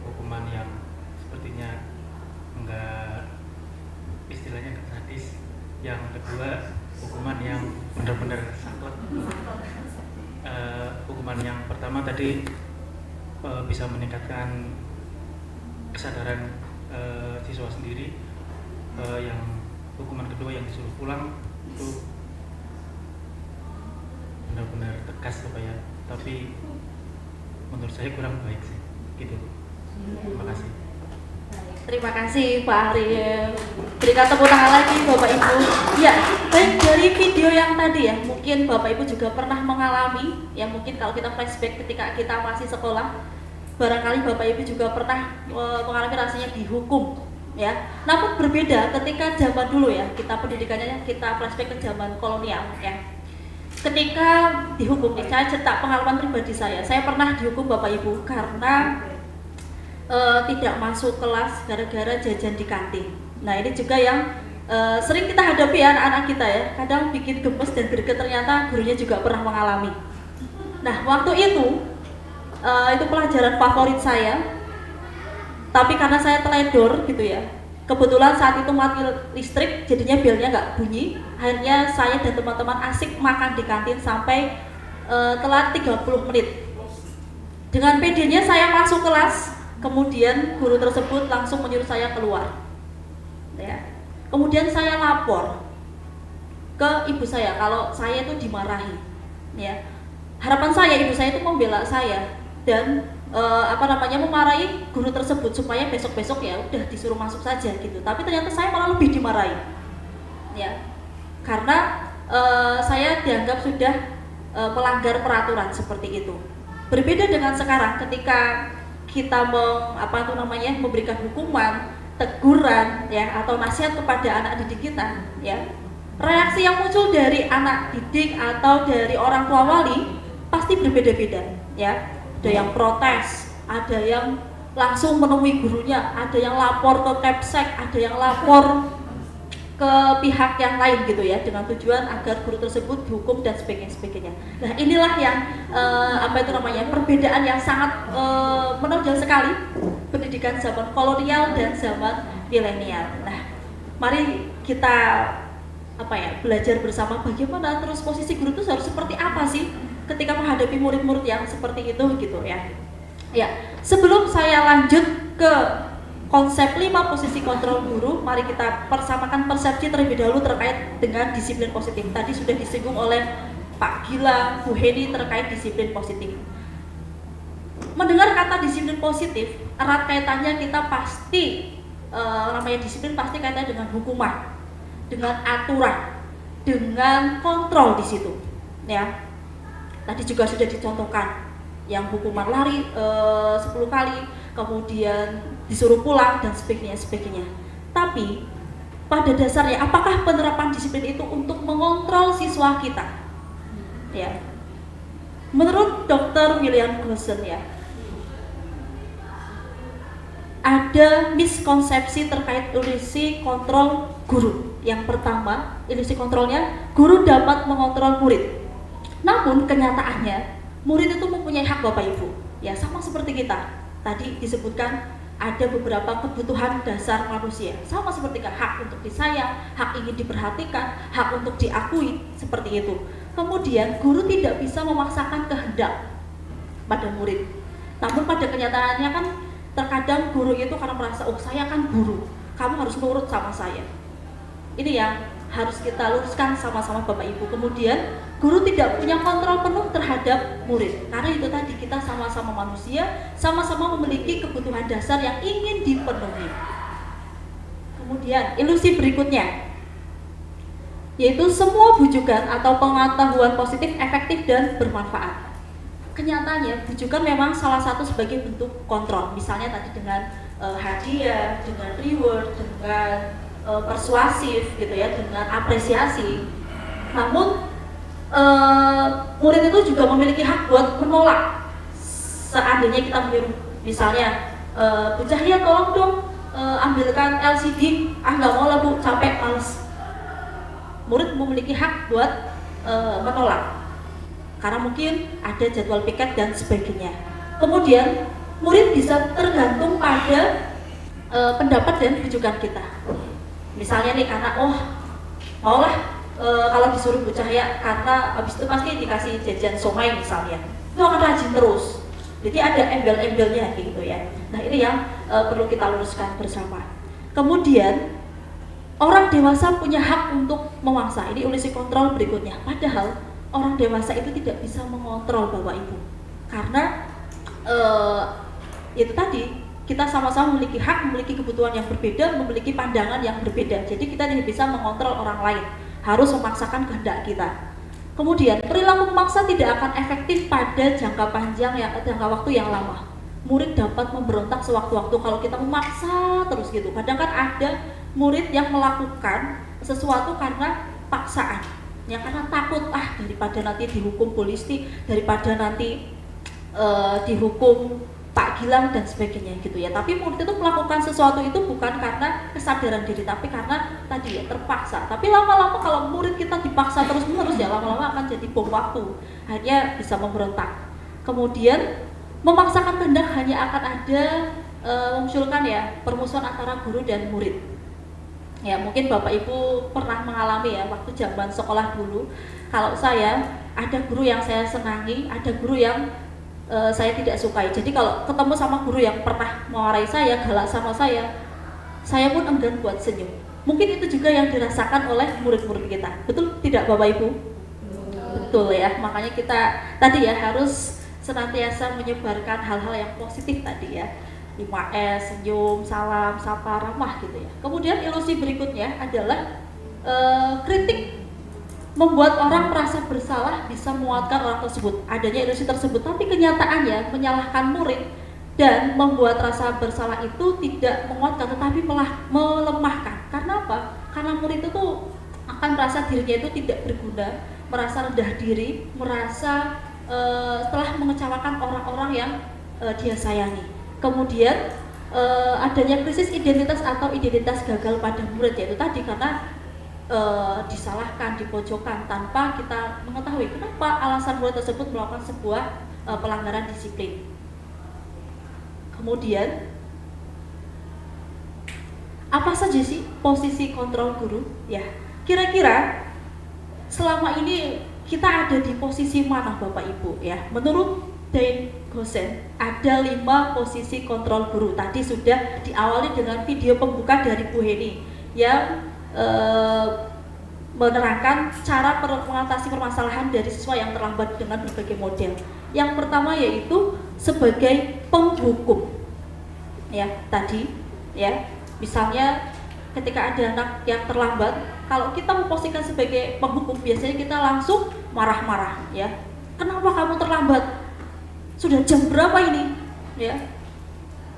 hukuman yang sepertinya istilahnya enggak sadis, yang kedua hukuman yang benar-benar saklek. Hukuman yang pertama tadi bisa meningkatkan kesadaran siswa sendiri, yang hukuman kedua yang disuruh pulang itu benar-benar tegas apa ya, tapi menurut saya kurang baik sih gitu. Terima kasih. Terima kasih Pak Ariel. Berikan tepuk tangan lagi Bapak Ibu. Ya, baik, dari video yang tadi ya, mungkin Bapak Ibu juga pernah mengalami, ya mungkin kalau kita flashback ketika kita masih sekolah, barangkali Bapak Ibu juga pernah mengalami rasanya dihukum, ya. Namun berbeda ketika zaman dulu ya, kita pendidikannya kita flashback ke zaman kolonial, ya. Ketika dihukum, saya cerita pengalaman pribadi saya pernah dihukum Bapak Ibu karena tidak masuk kelas gara-gara jajan di kantin. Nah ini juga yang sering kita hadapi ya anak-anak kita ya, kadang bikin gemes dan greget, ternyata gurunya juga pernah mengalami. Nah waktu itu pelajaran favorit saya, tapi karena saya teledor gitu ya, kebetulan saat itu mati listrik, jadinya belnya nggak bunyi. Akhirnya saya dan teman-teman asik makan di kantin sampai telat 30 menit. Dengan pedenya saya masuk kelas, kemudian guru tersebut langsung menyuruh saya keluar. Ya. Kemudian saya lapor ke ibu saya kalau saya itu dimarahi. Ya. Harapan saya ibu saya itu membela saya dan memarahi guru tersebut supaya besok-besok ya udah disuruh masuk saja gitu. Tapi ternyata saya malah lebih dimarahi. Ya. Karena saya dianggap sudah melanggar peraturan seperti itu. Berbeda dengan sekarang ketika kita memberikan hukuman, teguran ya atau nasihat kepada anak didik kita ya. Reaksi yang muncul dari anak didik atau dari orang tua wali pasti berbeda-beda ya. Ada yang protes, ada yang langsung menemui gurunya, ada yang lapor ke Kepsek, ada yang lapor ke pihak yang lain gitu ya, dengan tujuan agar guru tersebut dihukum dan sebagainya. Nah inilah yang perbedaan yang sangat menonjol sekali pendidikan zaman kolonial dan zaman milenial. Nah mari kita belajar bersama bagaimana terus posisi guru itu harus seperti apa sih ketika menghadapi murid-murid yang seperti itu gitu ya. Ya, sebelum saya lanjut ke konsep 5 posisi kontrol guru, mari kita persamakan persepsi terlebih dahulu terkait dengan disiplin positif. Tadi sudah disinggung oleh Pak Gilang, Bu Heni terkait disiplin positif. Mendengar kata disiplin positif, erat kaitannya kita pasti disiplin pasti kaitannya dengan hukuman, dengan aturan, dengan kontrol di situ. Ya, tadi juga sudah dicontohkan yang hukuman lari 10 kali, kemudian disuruh pulang dan sebagainya. Tapi pada dasarnya apakah penerapan disiplin itu untuk mengontrol siswa kita? Ya. Menurut Dr. William Glasson ya, ada miskonsepsi terkait ilusi kontrol guru. Yang pertama, ilusi kontrolnya guru dapat mengontrol murid. Namun kenyataannya murid itu mempunyai hak Bapak Ibu. Ya, sama seperti kita. Tadi disebutkan ada beberapa kebutuhan dasar manusia, sama seperti hak untuk disayang, hak ingin diperhatikan, hak untuk diakui, seperti itu. Kemudian guru tidak bisa memaksakan kehendak pada murid. Namun pada kenyataannya kan terkadang guru itu karena merasa, oh saya kan guru, kamu harus nurut sama saya. Ini yang harus kita luruskan sama-sama Bapak Ibu. Kemudian guru tidak punya kontrol penuh terhadap murid, karena itu tadi kita sama-sama manusia, sama-sama memiliki kebutuhan dasar yang ingin dipenuhi. Kemudian ilusi berikutnya yaitu semua bujukan atau pengetahuan positif efektif dan bermanfaat. Kenyataannya bujukan memang salah satu sebagai bentuk kontrol, misalnya tadi dengan hadiah, dengan reward, dengan persuasif gitu ya, dengan apresiasi. Namun murid itu juga memiliki hak buat menolak. Seandainya kita menyuruh, misalnya Bu Cahya tolong dong ambilkan LCD, nggak mau lah Bu, capek, males. Murid memiliki hak buat menolak karena mungkin ada jadwal piket dan sebagainya. Kemudian murid bisa tergantung pada pendapat dan bujukan kita. Misalnya nih, karena maulah kalau disuruh Bu Cahya karena habis itu pasti dikasih jajan somai misalnya, itu akan rajin terus. Jadi ada embel-embelnya gitu ya. Nah ini yang perlu kita luruskan bersama. Kemudian orang dewasa punya hak untuk memaksa. Ini ilusi kontrol berikutnya. Padahal orang dewasa itu tidak bisa mengontrol Bapak Ibu. Karena itu tadi, kita sama-sama memiliki hak, memiliki kebutuhan yang berbeda, memiliki pandangan yang berbeda. Jadi kita tidak bisa mengontrol orang lain, harus memaksakan kehendak kita. Kemudian perilaku memaksa tidak akan efektif pada jangka panjang, jangka waktu yang lama. Murid dapat memberontak sewaktu-waktu kalau kita memaksa terus gitu. Kadang kan ada murid yang melakukan sesuatu karena paksaan, ya karena takut, daripada nanti dihukum polisi, daripada nanti dihukum Pak Gilang dan sebagainya gitu ya. Tapi murid itu melakukan sesuatu itu bukan karena kesadaran diri, tapi karena tadi ya terpaksa. Tapi lama-lama kalau murid kita dipaksa terus-menerus ya lama-lama akan jadi bom waktu, akhirnya bisa memberontak. Kemudian memaksakan kehendak hanya akan ada memunculkan ya permusuhan antara guru dan murid. Ya mungkin Bapak Ibu pernah mengalami ya waktu zaman sekolah dulu. Kalau saya ada guru yang saya senangi, ada guru yang saya tidak sukai. Jadi kalau ketemu sama guru yang pernah mewarahi saya, galak sama saya pun enggan buat senyum. Mungkin itu juga yang dirasakan oleh murid-murid kita. Betul tidak Bapak Ibu? Betul ya. Makanya kita tadi ya harus senantiasa menyebarkan hal-hal yang positif tadi ya. 5S, senyum, salam, sapa, ramah gitu ya. Kemudian ilusi berikutnya adalah kritik. Membuat orang merasa bersalah bisa menguatkan orang tersebut. Adanya ilusi tersebut, tapi kenyataannya menyalahkan murid dan membuat rasa bersalah itu tidak menguatkan, tetapi malah melemahkan. Karena apa? Karena murid itu akan merasa dirinya itu tidak berguna, merasa rendah diri, merasa telah mengecewakan orang-orang yang dia sayangi. Kemudian adanya krisis identitas atau identitas gagal pada murid, yaitu tadi karena disalahkan, dipojokkan tanpa kita mengetahui kenapa alasan murid tersebut melakukan sebuah pelanggaran disiplin. Kemudian apa saja sih posisi kontrol guru? Ya, kira-kira selama ini kita ada di posisi mana Bapak Ibu ya? Menurut Dane Gosen ada 5 posisi kontrol guru. Tadi sudah diawali dengan video pembuka dari Bu Heni yang menerangkan cara mengatasi permasalahan dari siswa yang terlambat dengan berbagai model. Yang pertama yaitu sebagai penghukum. Ya, tadi ya, misalnya ketika ada anak yang terlambat, kalau kita memposisikan sebagai penghukum biasanya kita langsung marah-marah ya. Kenapa kamu terlambat? Sudah jam berapa ini? Ya.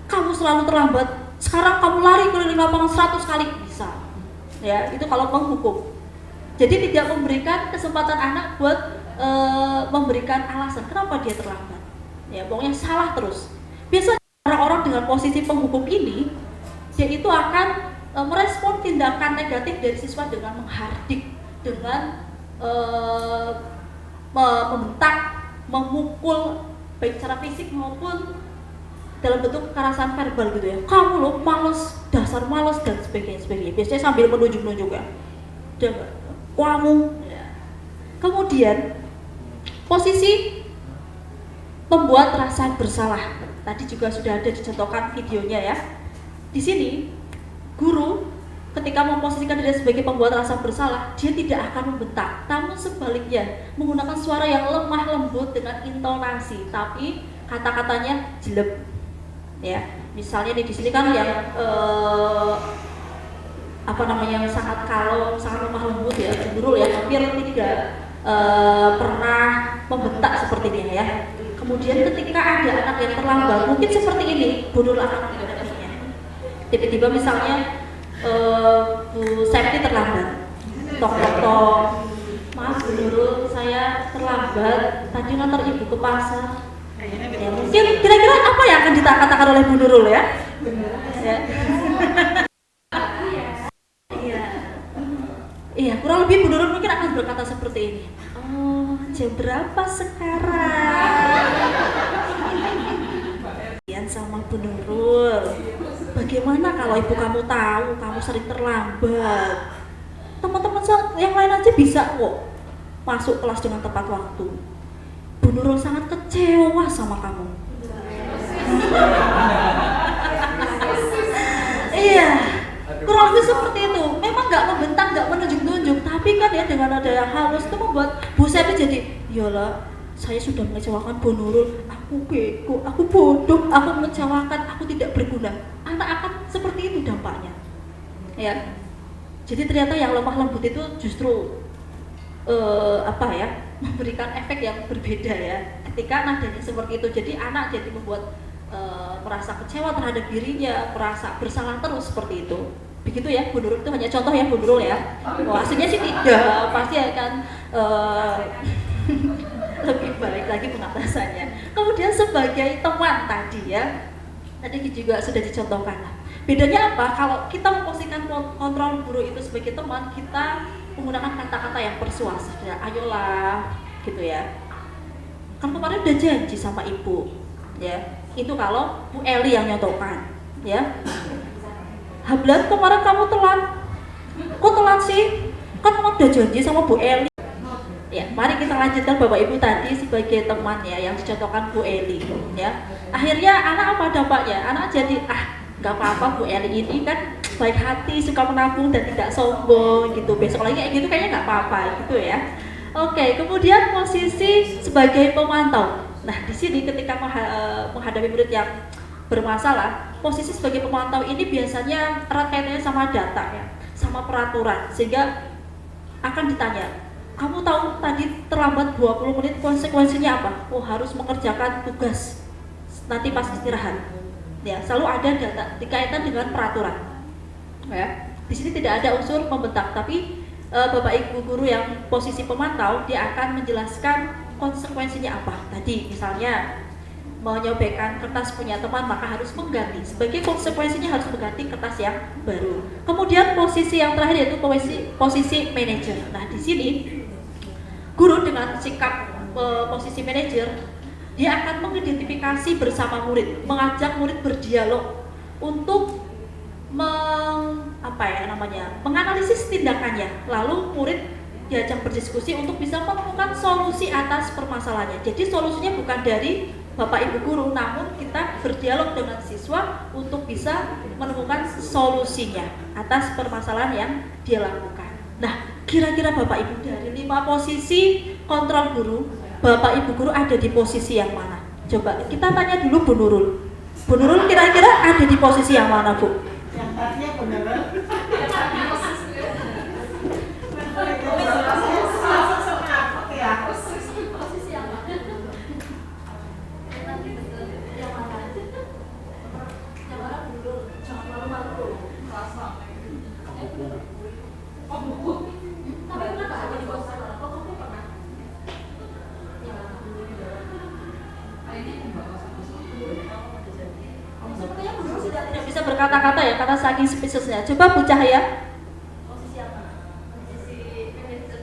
Kamu selalu terlambat. Sekarang kamu lari keliling lapangan 100 kali bisa. Ya, itu kalau menghukum. Jadi tidak memberikan kesempatan anak buat memberikan alasan kenapa dia terlambat. Ya, pokoknya salah terus. Biasanya orang-orang dengan posisi penghukum ini, dia itu akan merespon tindakan negatif dari siswa dengan menghardik, dengan membentak, memukul, baik secara fisik maupun dalam bentuk kekerasan verbal gitu ya. Kamu loh malas, dasar malas dan sebagainya. Biasanya sambil menunjuk-nunjuk ya. Kamu. Kemudian posisi membuat rasa bersalah. Tadi juga sudah ada dicontohkan videonya ya. Di sini guru ketika memposisikan diri sebagai pembuat rasa bersalah, dia tidak akan membentak, namun sebaliknya menggunakan suara yang lemah lembut dengan intonasi, tapi kata-katanya jelek. Ya, misalnya di sini kan yang yang sangat kalem, sangat lemah lembut ya, cenderung ya, hampir tidak pernah membentak seperti ini ya. Kemudian ketika ada anak yang terlambat, mungkin seperti ini, Bunur akan menghadapinya. Tiba-tiba misalnya Bu Septi terlambat, tok-tok, maaf Bu Nurul, saya terlambat, tadi ngantar ibu ke pasar. Ya, mungkin kira-kira apa yang akan dikatakan oleh Bu Nurul ya? Ya. Iya, kurang lebih Bu Nurul mungkin akan berkata seperti ini. Oh, jam berapa sekarang? Kemudian sama Bu Nurul, bagaimana kalau ibu kamu tahu kamu sering terlambat? Teman-teman yang lain aja bisa kok masuk kelas dengan tepat waktu. Bu Nurul sangat kecewa sama kamu. Iya, kurang lebih seperti itu. Memang nggak ya dengan nada yang halus itu membuat Bu Seti jadi, yalah saya sudah mengecewakan Bu Nurul, aku bego, aku bodoh, aku mengecewakan, aku tidak berguna. Anak akan seperti itu dampaknya, ya. Jadi ternyata yang lemah lembut itu justru memberikan efek yang berbeda ya. Ketika nadanya seperti itu, jadi anak jadi membuat merasa kecewa terhadap dirinya, merasa bersalah terus seperti itu. Begitu ya Bu Nurul, itu hanya contoh ya Bu Nurul ya. Wah, aslinya sih tidak, pasti akan lebih baik lagi pengatasannya. Kemudian sebagai teman tadi ya, tadi juga sudah dicontohkan. Bedanya apa? Kalau kita memposisikan kontrol guru itu sebagai teman, kita menggunakan kata-kata yang persuasif ya, ayolah gitu ya. Kan kemarin udah janji sama ibu ya, itu kalau Bu Eli yang nyontohkan ya. Hablan kemarin kamu telat, kok telat sih? Kan kamu udah janji sama Bu Eli. Ya, mari kita lanjutkan Bapak Ibu tadi sebagai teman ya yang dicontohkan Bu Eli ya. Akhirnya anak apa dampaknya? Anak jadi nggak apa-apa Bu Eli ini kan baik hati, suka menabung dan tidak sombong gitu. Besok lagi kayak gitu kayaknya nggak apa-apa gitu ya. Oke, kemudian posisi sebagai pemantau. Nah, di sini ketika menghadapi murid yang bermasalah, posisi sebagai pemantau ini biasanya erat kaitannya sama data ya, sama peraturan, sehingga akan ditanya, kamu tahu tadi terlambat 20 menit konsekuensinya apa? Oh, harus mengerjakan tugas nanti pas istirahat. Ya, selalu ada data dikaitkan dengan peraturan. Ya, di sini tidak ada unsur membentak, tapi Bapak Ibu guru yang posisi pemantau dia akan menjelaskan konsekuensinya apa. Tadi misalnya menyobekkan kertas punya teman maka harus mengganti. Sebagai konsekuensinya harus mengganti kertas yang baru. Kemudian posisi yang terakhir yaitu posisi manajer. Nah, di sini guru dengan sikap posisi manajer dia akan mengidentifikasi bersama murid, mengajak murid berdialog untuk menganalisis tindakannya, lalu murid diajak berdiskusi untuk bisa menemukan solusi atas permasalahannya. Jadi solusinya bukan dari Bapak Ibu guru, namun kita berdialog dengan siswa untuk bisa menemukan solusinya atas permasalahan yang dia lakukan. Nah, kira-kira Bapak Ibu dari 5 posisi kontrol guru, Bapak Ibu guru ada di posisi yang mana? Coba kita tanya dulu Bu Nurul. Bu Nurul kira-kira ada di posisi yang mana, Bu? Yang tadinya beneran berkata-kata ya karena saking spesiesnya. Coba Bu Cahaya. Posisi apa? Posisi manajer.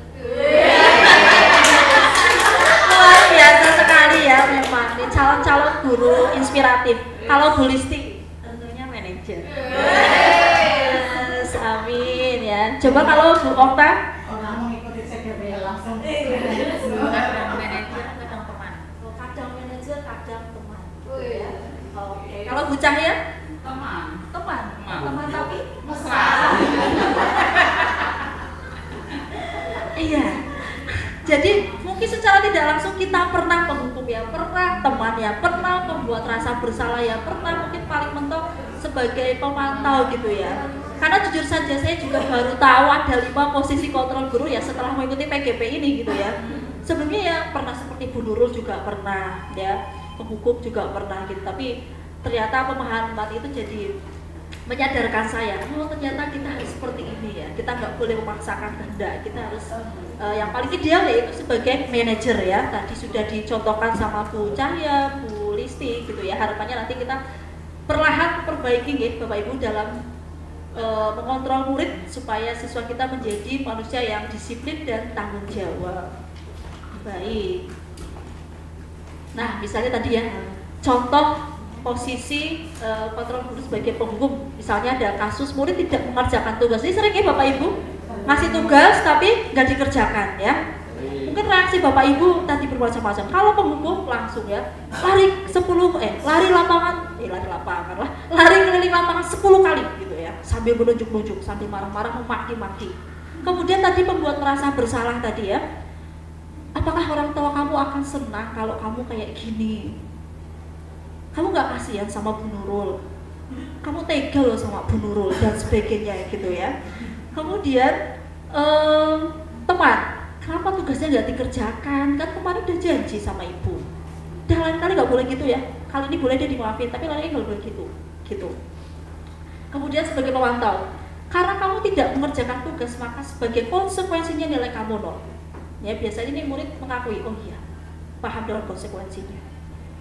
Luar biasa sekali ya memang nih calon-calon guru inspiratif. Kalau Bu Listi tentunya manajer. Yes, amin ya. Coba kalau Bu Okta? orang mau ikutin CGB langsung. Kadang manajer, kadang teman. Kadang manajer, kadang teman. Oke. Kalau Bu Cahaya? Teman tapi mesra. Iya. Jadi mungkin secara tidak langsung kita pernah menghukum ya, pernah teman ya, pernah membuat rasa bersalah ya, pernah mungkin paling mentok sebagai pemantau gitu ya. Karena jujur saja saya juga baru tahu ada 5 posisi kontrol guru ya setelah mengikuti PGP ini gitu ya. Sebelumnya ya pernah seperti Bu Nurul juga pernah ya, penghukum juga pernah gitu. Tapi ternyata pemahaman itu jadi menyadarkan saya, oh ternyata kita harus seperti ini ya, kita nggak boleh memaksakan kehendak, kita harus yang paling ideal yaitu sebagai manajer ya. Tadi sudah dicontohkan sama Bu Cahya, Bu Listi gitu ya. Harapannya nanti kita perlahan perbaiki ya Bapak Ibu dalam mengontrol murid supaya siswa kita menjadi manusia yang disiplin dan tanggung jawab. Baik. Nah misalnya tadi ya contoh posisi kontrol guru sebagai penghukum, misalnya ada kasus murid tidak mengerjakan tugas. Ini sering ya Bapak Ibu ngasih tugas tapi nggak dikerjakan ya. Mungkin reaksi Bapak Ibu tadi bermacam-macam. Kalau penghukum langsung ya lari keliling lapangan 10 kali gitu ya, sambil menunjuk-nunjuk, sambil marah-marah memaki-maki. Kemudian tadi membuat merasa bersalah tadi ya. Apakah orang tua kamu akan senang kalau kamu kayak gini? Kamu nggak kasihan sama Bu Nurul? Kamu tega loh sama Bu Nurul dan sebagainya gitu ya. Kemudian teman, kenapa tugasnya nggak dikerjakan? Kan kemarin udah janji sama ibu. Dan lain kali nggak boleh gitu ya. Kali ini boleh dia dimaafin, tapi lain kali nggak boleh gitu. Kemudian sebagai pemantau, karena kamu tidak mengerjakan tugas, maka sebagai konsekuensinya nilai kamu nol. Ya, biasanya ini murid mengakui, oh iya, paham dengan konsekuensinya.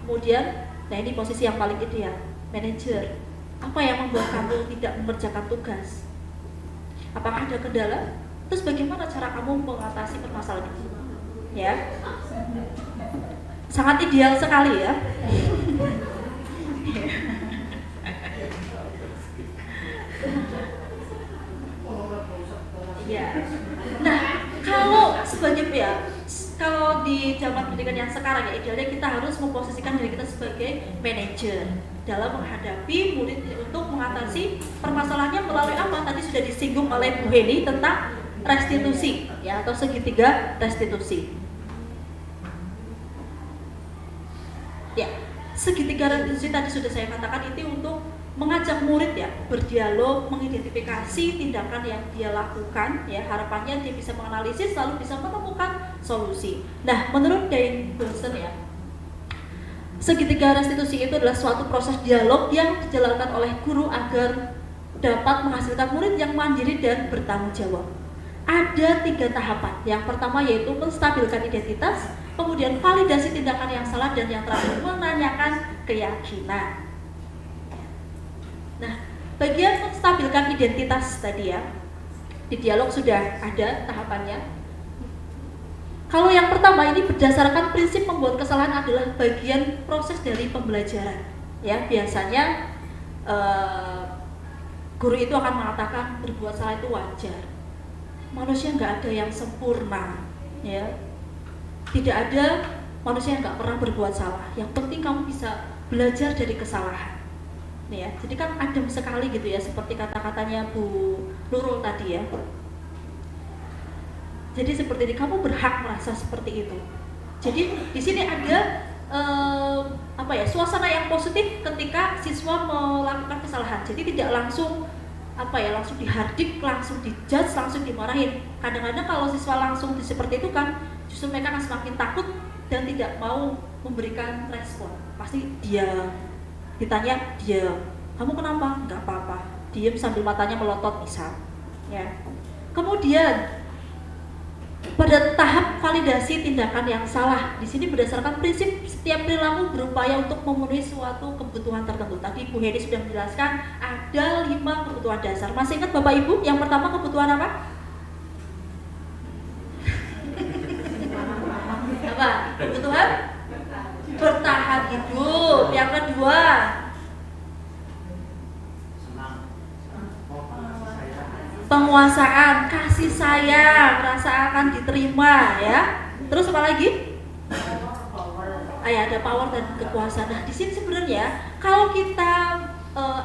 Kemudian, nah ini posisi yang paling ideal, manajer. Apa yang membuat kamu tidak mengerjakan tugas? Apakah ada kendala? Terus bagaimana cara kamu mengatasi permasalahan itu? Ya, sangat ideal sekali ya. Ya. Nah, kalau sebagai kalau di zaman pendidikan yang sekarang ya, idealnya kita harus memposisikan diri kita sebagai manajer dalam menghadapi murid untuk mengatasi permasalahannya melalui apa? Tadi sudah disinggung oleh Bu Heni tentang restitusi ya, atau segitiga restitusi. Ya, segitiga restitusi tadi sudah saya katakan itu untuk mengajak murid ya berdialog, mengidentifikasi tindakan yang dia lakukan ya, harapannya dia bisa menganalisis lalu bisa menemukan solusi. Nah, menurut Dane Wilson ya, segitiga restitusi itu adalah suatu proses dialog yang dijalankan oleh guru agar dapat menghasilkan murid yang mandiri dan bertanggung jawab. Ada 3 tahapan. Yang pertama yaitu menstabilkan identitas, kemudian validasi tindakan yang salah, dan yang terakhir menanyakan keyakinan. Nah, bagian menstabilkan identitas tadi ya, di dialog sudah ada tahapannya. Kalau yang pertama ini berdasarkan prinsip membuat kesalahan adalah bagian proses dari pembelajaran. Ya, biasanya guru itu akan mengatakan berbuat salah itu wajar. Manusia nggak ada yang sempurna, ya. Tidak ada manusia yang nggak pernah berbuat salah. Yang penting kamu bisa belajar dari kesalahan. Ya, jadi kan adem sekali gitu ya, seperti kata-katanya Bu Nurul tadi ya. Jadi seperti ini, kamu berhak merasa seperti itu. Jadi di sini ada suasana yang positif ketika siswa melakukan kesalahan. Jadi tidak langsung langsung dihardik, langsung dijudge, langsung dimarahin. Kadang-kadang kalau siswa langsung seperti itu kan, justru mereka akan semakin takut dan tidak mau memberikan respon. Pasti dia ditanya, diam. Kamu kenapa? Enggak apa-apa. Diam sambil matanya melotot misal. Ya. Kemudian pada tahap validasi tindakan yang salah, di sini berdasarkan prinsip setiap perilaku berupaya untuk memenuhi suatu kebutuhan tertentu. Tadi Bu Heni sudah menjelaskan ada 5 kebutuhan dasar. Masih ingat Bapak Ibu? Yang pertama kebutuhan apa? Apa? Kebutuhan bertahan hidup. Yang kedua, penguasaan, kasih sayang, rasa akan diterima ya. Terus apa lagi? Ada power dan kekuasaan. Nah, di sini sebenarnya kalau kita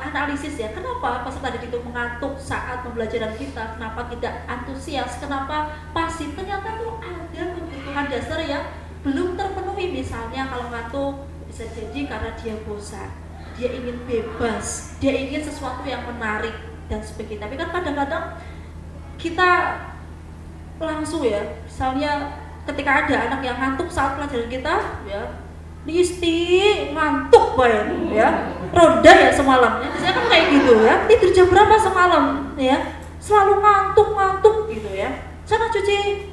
analisis ya, kenapa peserta didik itu mengantuk saat pembelajaran kita, kenapa tidak antusias, kenapa pasif? Ternyata tuh ada kebutuhan dasar yang belum terpenuhi. Misalnya kalau ngantuk bisa jadi karena dia bosan, dia ingin bebas, dia ingin sesuatu yang menarik dan sebagainya. Tapi kan kadang-kadang kita langsung ya, misalnya ketika ada anak yang ngantuk saat pelajaran kita ya, Listi ngantuk banget ya, ronda ya semalam ya, biasanya kan kayak gitu ya, tidur jam berapa semalam ya, selalu ngantuk gitu ya, sana cuci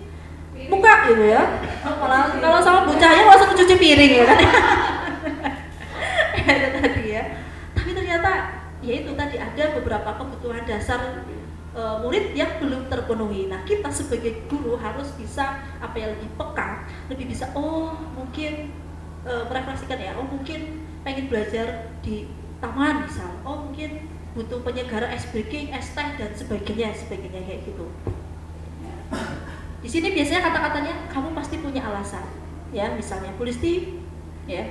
muka gitu ya, kalau sama bocahnya langsung cuci piring ya kan. Itu tadi ya, tapi ternyata ya itu tadi ada beberapa kebutuhan dasar murid yang belum terpenuhi. Nah, kita sebagai guru harus bisa lebih peka, lebih bisa mungkin merefleksikan ya, mungkin pengen belajar di taman misal, mungkin butuh penyegaran es breaking, es teh dan sebagainya kayak gitu. Di sini biasanya kata-katanya kamu pasti punya alasan ya, misalnya Bu Listi ya,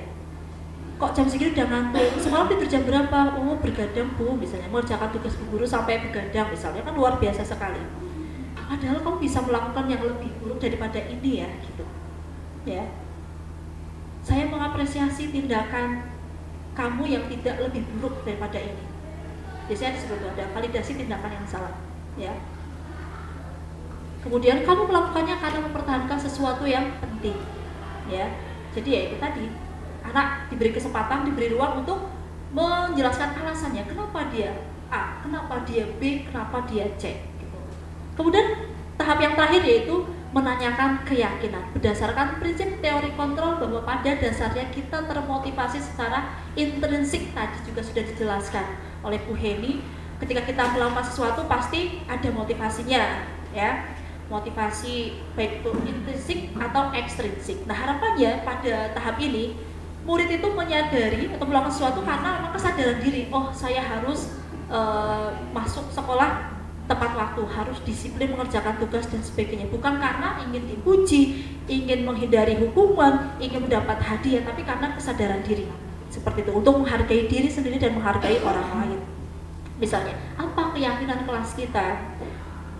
kok jam segini udah ngantuk, semalam tidur jam berapa? Begadang Bu, misalnya mengerjakan tugas Bu Guru sampai begadang misalnya, kan luar biasa sekali. padahal kamu bisa melakukan yang lebih buruk daripada ini ya, gitu. Ya. Saya mengapresiasi tindakan kamu yang tidak lebih buruk daripada ini. Biasanya disebut ada validasi tindakan yang salah, ya. Kemudian kamu melakukannya karena mempertahankan sesuatu yang penting, ya. Jadi ya itu tadi, anak diberi kesempatan, diberi ruang untuk menjelaskan alasannya, kenapa dia A, kenapa dia B, kenapa dia C, gitu. Kemudian tahap yang terakhir yaitu menanyakan keyakinan berdasarkan prinsip teori kontrol bahwa pada dasarnya kita termotivasi secara intrinsik, tadi juga sudah dijelaskan oleh Bu Heni. Ketika kita melakukan sesuatu pasti ada motivasinya, ya, motivasi baik itu intrinsik atau ekstrinsik. Nah, harapannya pada tahap ini murid itu menyadari atau melakukan sesuatu karena memang kesadaran diri, oh saya harus masuk sekolah tepat waktu, harus disiplin mengerjakan tugas dan sebagainya, bukan karena ingin dipuji, ingin menghindari hukuman, ingin mendapat hadiah, tapi karena kesadaran diri seperti itu, untuk menghargai diri sendiri dan menghargai orang lain. Misalnya, apa keyakinan kelas kita,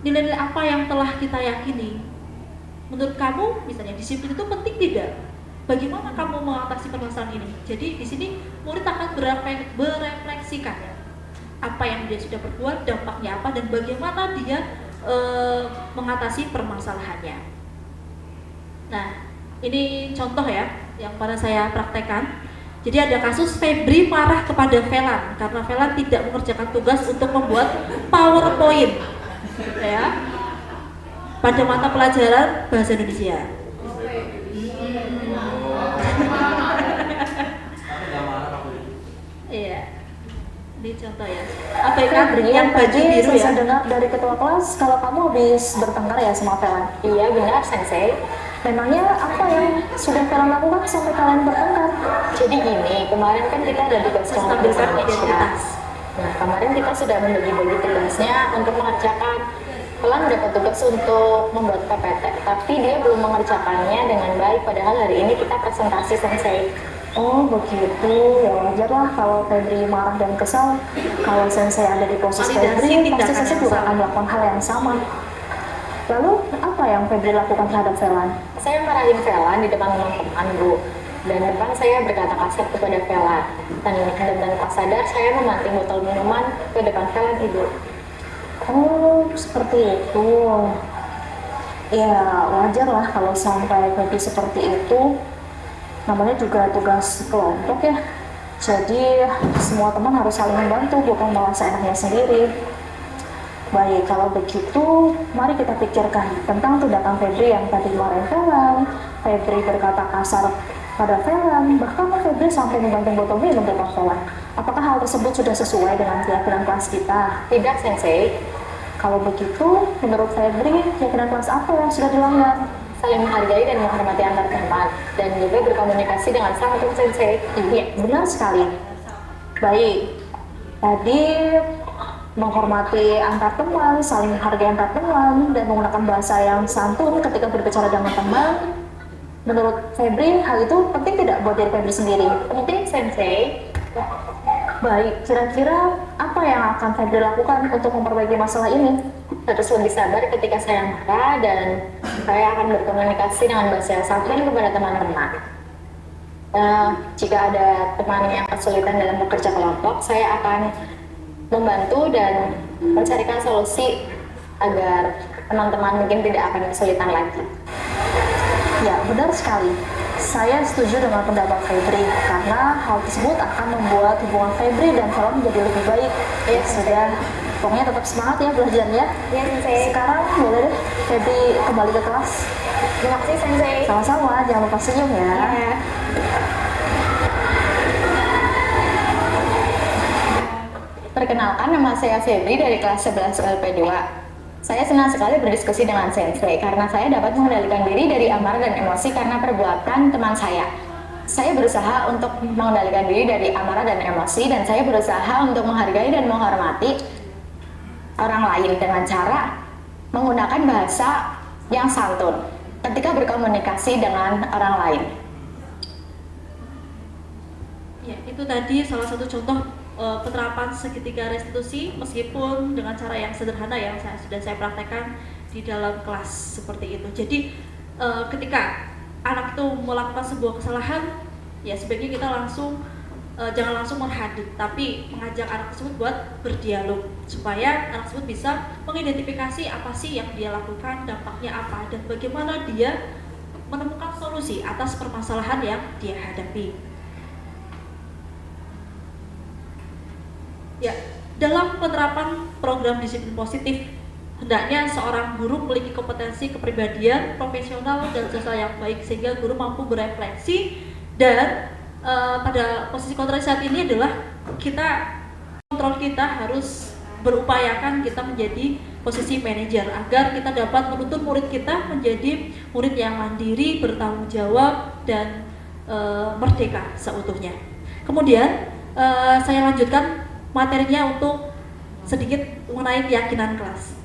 nilai-nilai apa yang telah kita yakini, menurut kamu misalnya disiplin itu penting tidak? Bagaimana kamu mengatasi permasalahan ini? Jadi di sini murid akan berefleksikan ya, apa yang dia sudah berbuat, dampaknya apa, dan bagaimana dia mengatasi permasalahannya. Nah, ini contoh ya yang pernah saya praktekkan. Jadi ada kasus Febri marah kepada Velan karena Velan tidak mengerjakan tugas untuk membuat PowerPoint, ya, pada mata pelajaran bahasa Indonesia. Iya. Ini contoh ya. Abaikan yang baju biru ya. Saya dengar dari ketua kelas kalau kamu habis bertengkar ya sama Velan. Iya benar Sensei. Memangnya apa yang sudah kalian lakukan sampai kalian bertengkar? Jadi gini, kemarin kan kita ada tugas kelompok Indonesia. Nah, kemarin kita sudah membagi-bagi tugasnya untuk mengerjakan. Velan dapat tugas untuk membuat PPT, tapi dia belum mengerjakannya dengan baik. Padahal hari ini kita presentasi Sensei. Oh begitu, ya wajar lah kalau Febri marah dan kesal. Kalau Sensei ada di posisi Febri, pasti Sensei juga akan melakukan hal yang sama. Lalu apa yang Febri lakukan terhadap Velan? Saya marahin Velan di depan teman-teman, Bu. Dan depan saya berkata kasar kepada Velan. Dan tanpa sadar saya memanting botol minuman ke depan Velan, Ibu. Oh, seperti itu. Ya, wajar lah kalau sampai Febri seperti itu. Namanya juga tugas kelompok ya. Jadi semua teman harus saling membantu, bukan malah seenaknya sendiri. Baik, kalau begitu mari kita pikirkan tentang tindakan Febri yang tadi marahin Velan. Febri berkata kasar pada Velan, bahkan Febri sampai membanting botol minum depan Velan. Apakah hal tersebut sudah sesuai dengan keyakinan kelas kita? Tidak, Sensei. Kalau begitu, menurut Febri, keyakinan kelas apa yang sudah dilanggar? Saling menghargai dan menghormati antar teman, dan juga berkomunikasi dengan santun, Sensei. Iya, benar sekali. Baik, tadi menghormati antar teman, saling menghargai antar teman, dan menggunakan bahasa yang santun ketika berbicara dengan teman. Menurut Febri, hal itu penting tidak buat diri Febri sendiri? Penting, Sensei. Baik, kira-kira apa yang akan Febri lakukan untuk memperbaiki masalah ini? Harus lebih sabar ketika saya marah, dan saya akan berkomunikasi dengan bahasa santun kepada teman-teman. Jika ada teman yang kesulitan dalam bekerja kelompok, saya akan membantu dan mencarikan solusi agar teman-teman mungkin tidak akan kesulitan lagi. Ya, benar sekali. Saya setuju dengan pendapat Febri karena hal tersebut akan membuat hubungan Febri dan Velan menjadi lebih baik. Ya sudah, pokoknya tetap semangat ya belajarnya. Ya, Sensei. Sekarang boleh deh Febri kembali ke kelas. Terima kasih, Sensei. Sama-sama, jangan lupa senyum ya. Ya. Perkenalkan, nama saya Febri dari kelas 11 ULP 2. Saya senang sekali berdiskusi dengan Sensei karena saya dapat mengendalikan diri dari amarah dan emosi karena perbuatan teman saya. Saya berusaha untuk mengendalikan diri dari amarah dan emosi, dan saya berusaha untuk menghargai dan menghormati orang lain dengan cara menggunakan bahasa yang santun ketika berkomunikasi dengan orang lain. Ya, itu tadi salah satu contoh penerapan segitiga restitusi meskipun dengan cara yang sederhana yang sudah saya praktekkan di dalam kelas seperti itu. Jadi ketika anak itu melakukan sebuah kesalahan, ya sebaiknya kita jangan langsung menghadut, tapi mengajak anak tersebut buat berdialog supaya anak tersebut bisa mengidentifikasi apa sih yang dia lakukan, dampaknya apa, dan bagaimana dia menemukan solusi atas permasalahan yang dia hadapi. Ya, dalam penerapan program disiplin positif, hendaknya seorang guru memiliki kompetensi kepribadian, profesional, dan sosial yang baik sehingga guru mampu berefleksi dan pada posisi kontrol saat ini adalah kontrol kita harus berupayakan kita menjadi posisi manajer agar kita dapat menuntun murid kita menjadi murid yang mandiri, bertanggung jawab, dan merdeka seutuhnya. Kemudian saya lanjutkan materinya untuk sedikit mengenai keyakinan kelas.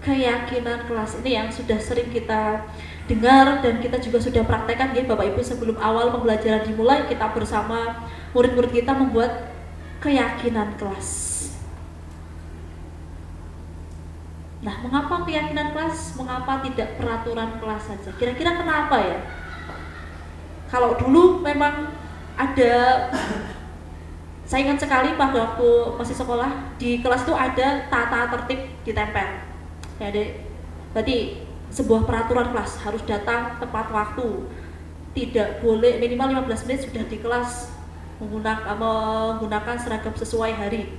Keyakinan kelas ini yang sudah sering kita dengar dan kita juga sudah praktekkan ya Bapak Ibu, sebelum awal pembelajaran dimulai kita bersama murid-murid kita membuat keyakinan kelas. Nah, mengapa keyakinan kelas? Mengapa tidak peraturan kelas saja? Kira-kira kenapa ya? Kalau dulu memang ada, saya ingat sekali pada waktu masih sekolah di kelas itu ada tata tertib ditempel. Ya, berarti sebuah peraturan kelas harus datang tepat waktu, tidak boleh minimal 15 menit sudah di kelas menggunakan seragam sesuai hari.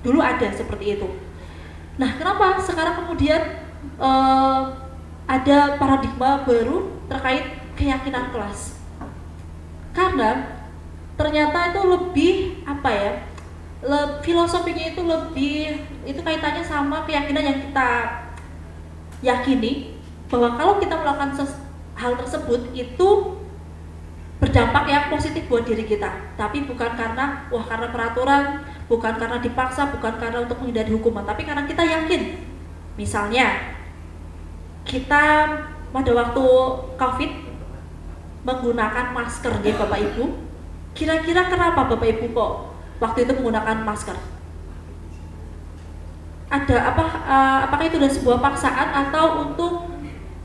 Dulu ada seperti itu. Nah, kenapa sekarang kemudian ada paradigma baru terkait keyakinan kelas? Karena ternyata itu lebih filosofinya itu itu kaitannya sama keyakinan yang kita yakini bahwa kalau kita melakukan hal tersebut itu berdampak yang positif buat diri kita, tapi bukan karena peraturan, bukan karena dipaksa, bukan karena untuk menghindari hukuman, tapi karena kita yakin. Misalnya kita pada waktu COVID menggunakan masker ya Bapak Ibu, kira-kira kenapa Bapak Ibu kok waktu itu menggunakan masker? Ada apakah itu adalah sebuah paksaan atau untuk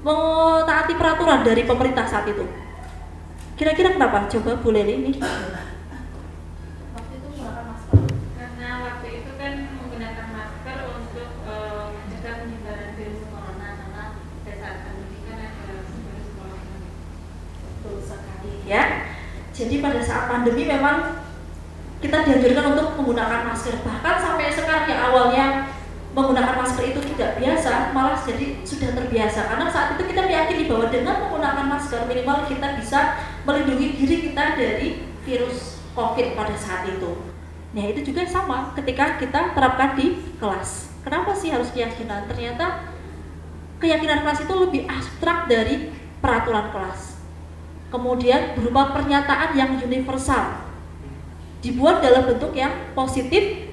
mentaati peraturan dari pemerintah saat itu? Kira-kira kenapa? Coba Bu Leli ini. Waktu itu menggunakan masker karena waktu itu kan menggunakan masker untuk mencegah penyebaran virus corona, karena pada saat pandemi kan ada virus corona. Betul sekali ya. Jadi pada saat pandemi memang kita dianjurkan untuk menggunakan masker, bahkan sampai sekarang yang awalnya menggunakan masker itu tidak biasa, malah jadi sudah terbiasa karena saat itu kita meyakini bahwa dengan menggunakan masker minimal kita bisa melindungi diri kita dari virus COVID pada saat itu. Nah, itu juga sama ketika kita terapkan di kelas. Kenapa sih harus keyakinan? Ternyata keyakinan kelas itu lebih abstrak dari peraturan kelas. Kemudian berupa pernyataan yang universal, dibuat dalam bentuk yang positif,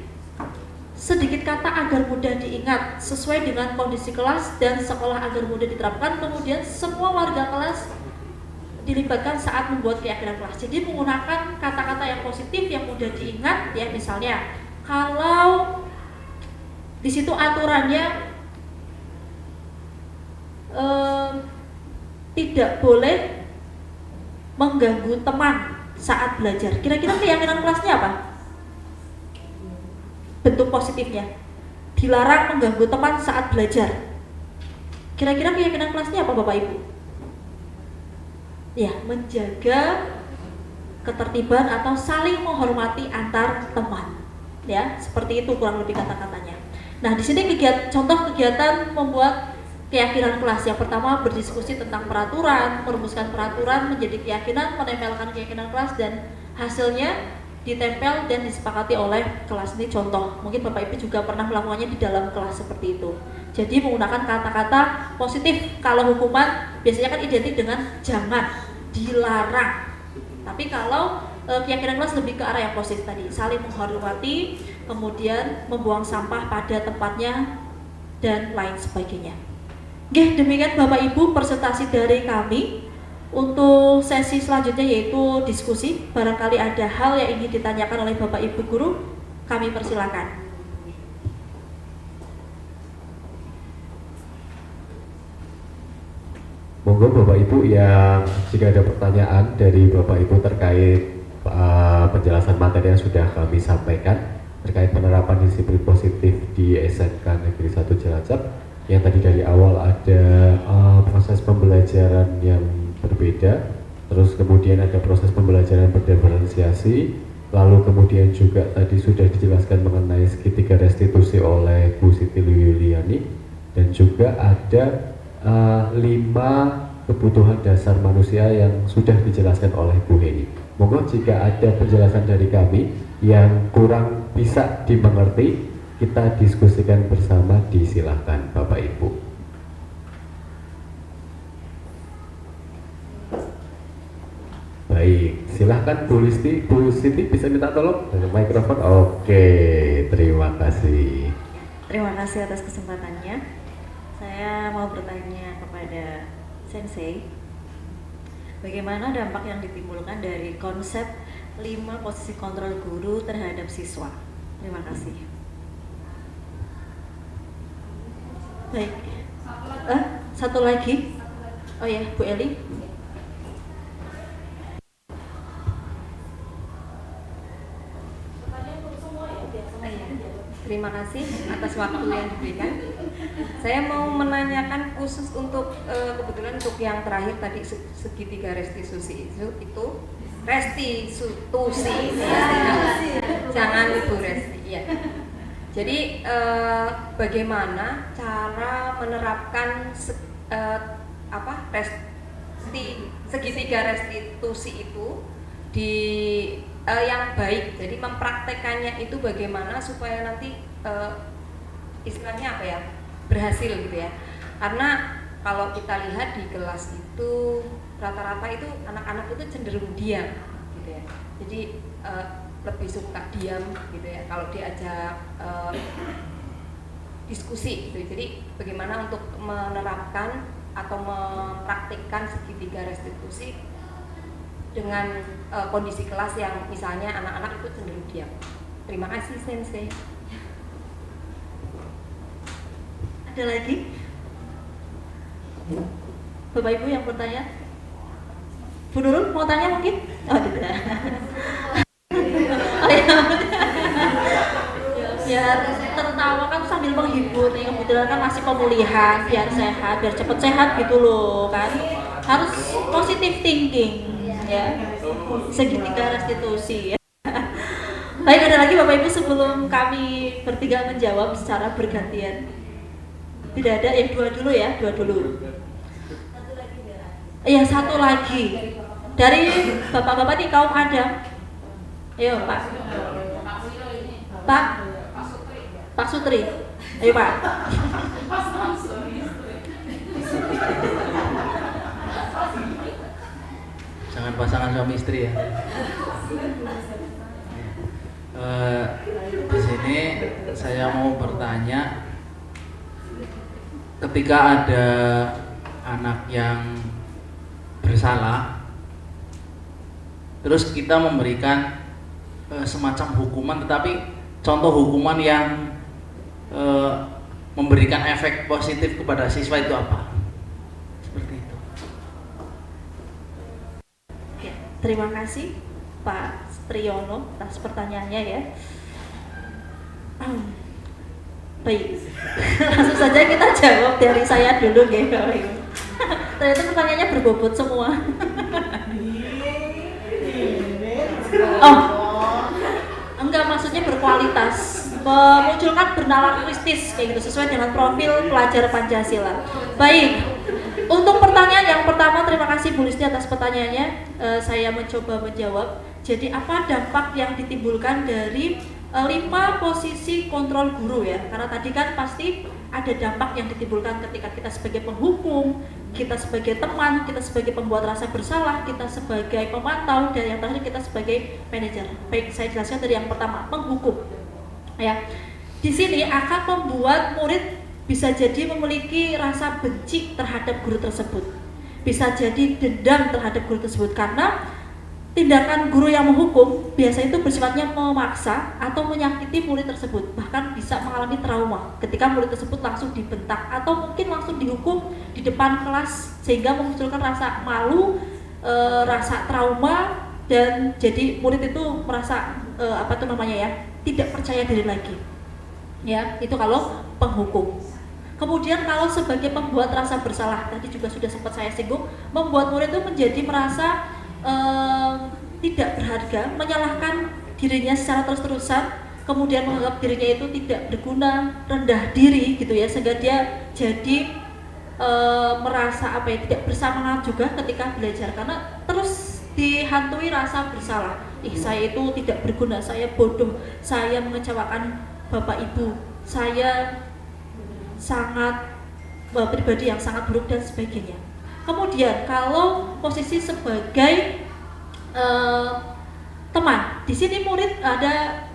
sedikit kata agar mudah diingat, sesuai dengan kondisi kelas dan sekolah agar mudah diterapkan. Kemudian semua warga kelas dilibatkan saat membuat keyakinan kelas. Jadi menggunakan kata-kata yang positif yang mudah diingat ya, misalnya kalau di situ aturannya tidak boleh mengganggu teman saat belajar. Kira-kira keyakinan kelasnya apa? Bentuk positifnya, dilarang mengganggu teman saat belajar. Kira-kira keyakinan kelasnya apa Bapak Ibu? Ya, menjaga ketertiban atau saling menghormati antar teman. Ya, seperti itu kurang lebih kata-katanya. Nah, di sini contoh kegiatan membuat keyakinan kelas. Yang pertama berdiskusi tentang peraturan, merumuskan peraturan menjadi keyakinan, menempelkan keyakinan kelas, dan hasilnya ditempel dan disepakati oleh kelas. Ini contoh, mungkin Bapak Ibu juga pernah melakukannya di dalam kelas seperti itu. Jadi menggunakan kata-kata positif. Kalau hukuman biasanya kan identik dengan jangan, dilarang. Tapi kalau keyakinan kelas lebih ke arah yang positif tadi, saling menghormati, kemudian membuang sampah pada tempatnya dan lain sebagainya. Oke, demikian Bapak Ibu presentasi dari kami. Untuk sesi selanjutnya yaitu diskusi. Barangkali ada hal yang ingin ditanyakan oleh Bapak Ibu guru, kami persilakan. Monggo Bapak Ibu yang jika ada pertanyaan dari Bapak Ibu terkait penjelasan materi yang sudah kami sampaikan terkait penerapan disiplin positif di SMK Negeri 1 Cilacap, yang tadi dari awal ada proses pembelajaran yang berbeda, terus kemudian ada proses pembelajaran berdiferensiasi, lalu kemudian juga tadi sudah dijelaskan mengenai segitiga restitusi oleh Bu Siti Yuliani, dan juga ada 5 kebutuhan dasar manusia yang sudah dijelaskan oleh Bu Heni. Monggo jika ada penjelasan dari kami yang kurang bisa dimengerti, kita diskusikan bersama, disilahkan Bapak Ibu. Baik, silahkan Bu Listi, Bu Siti bisa minta tolong dengan mikrofon. Oke, terima kasih. Terima kasih atas kesempatannya. Saya mau bertanya kepada Sensei, bagaimana dampak yang ditimbulkan dari konsep 5 posisi kontrol guru terhadap siswa? Terima kasih. Baik, satu lagi. Oh ya, Bu Eli. Terima kasih atas waktu yang diberikan. Saya mau menanyakan khusus untuk kebetulan untuk yang terakhir tadi segitiga restitusi itu restitusi, jangan Ibu Resti. Ya. Jadi bagaimana cara menerapkan segitiga restitusi itu di yang baik, jadi mempraktekannya itu bagaimana supaya nanti istilahnya apa ya, berhasil gitu ya. Karena kalau kita lihat di kelas itu rata-rata itu anak-anak itu cenderung diam gitu ya, jadi lebih suka diam gitu ya kalau diajak diskusi gitu. Jadi bagaimana untuk menerapkan atau mempraktikkan segitiga restitusi dengan kondisi kelas yang misalnya anak-anak itu cenderung diam. Terima kasih Sensei. Ada lagi? Bapak Ibu yang bertanya? Bu Nurul mau tanya mungkin? Oh tidak. Biar tertawa kan sambil menghibur nih, kebetulan kan masih pemulihan, biar sehat, biar cepet sehat gitu loh kan. Harus positive thinking ya, segitiga restitusi ya. Baik, ada lagi Bapak Ibu sebelum kami bertiga menjawab secara bergantian? Tidak ada, yang dua dulu ya, dua dulu. Iya, satu lagi dari bapak-bapak di kaum Adam. Ayo Pak. Pak Sutri. Ayo Pak. Jangan pasangan suami istri ya. Di sini saya mau bertanya, ketika ada anak yang bersalah, terus kita memberikan semacam hukuman, tetapi contoh hukuman yang memberikan efek positif kepada siswa itu apa? Terima kasih Pak Triyono atas pertanyaannya ya. Baik, langsung saja kita jawab dari saya dulu ya. Ternyata pertanyaannya berbobot semua. Oh, enggak, maksudnya berkualitas, memunculkan bernalar kristis kayak gitu sesuai dengan profil pelajar Pancasila. Baik, untuk pertanyaan yang pertama, terima kasih Bu Listi atas pertanyaannya. Saya mencoba menjawab. Jadi apa dampak yang ditimbulkan dari 5 posisi kontrol guru ya? Karena tadi kan pasti ada dampak yang ditimbulkan ketika kita sebagai penghukum, kita sebagai teman, kita sebagai pembuat rasa bersalah, kita sebagai pemantau, dan yang terakhir kita sebagai manajer. Baik, saya jelaskan dari yang pertama, penghukum. Ya, di sini akan membuat murid bisa jadi memiliki rasa benci terhadap guru tersebut, bisa jadi dendam terhadap guru tersebut karena tindakan guru yang menghukum biasanya itu bersifatnya memaksa atau menyakiti murid tersebut, bahkan bisa mengalami trauma ketika murid tersebut langsung dibentak atau mungkin langsung dihukum di depan kelas sehingga memunculkan rasa malu, rasa trauma, dan jadi murid itu merasa tidak percaya diri lagi. Ya, itu kalau penghukum. Kemudian kalau sebagai pembuat rasa bersalah, tadi juga sudah sempat saya singgung, membuat murid itu menjadi merasa tidak berharga, menyalahkan dirinya secara terus-terusan, kemudian menganggap dirinya itu tidak berguna, rendah diri gitu ya, sehingga dia jadi merasa tidak bersemangat juga ketika belajar karena terus dihantui rasa bersalah. Saya itu tidak berguna, saya bodoh, saya mengecewakan bapak ibu, saya sangat pribadi yang sangat buruk dan sebagainya. Kemudian kalau posisi sebagai teman, di sini murid ada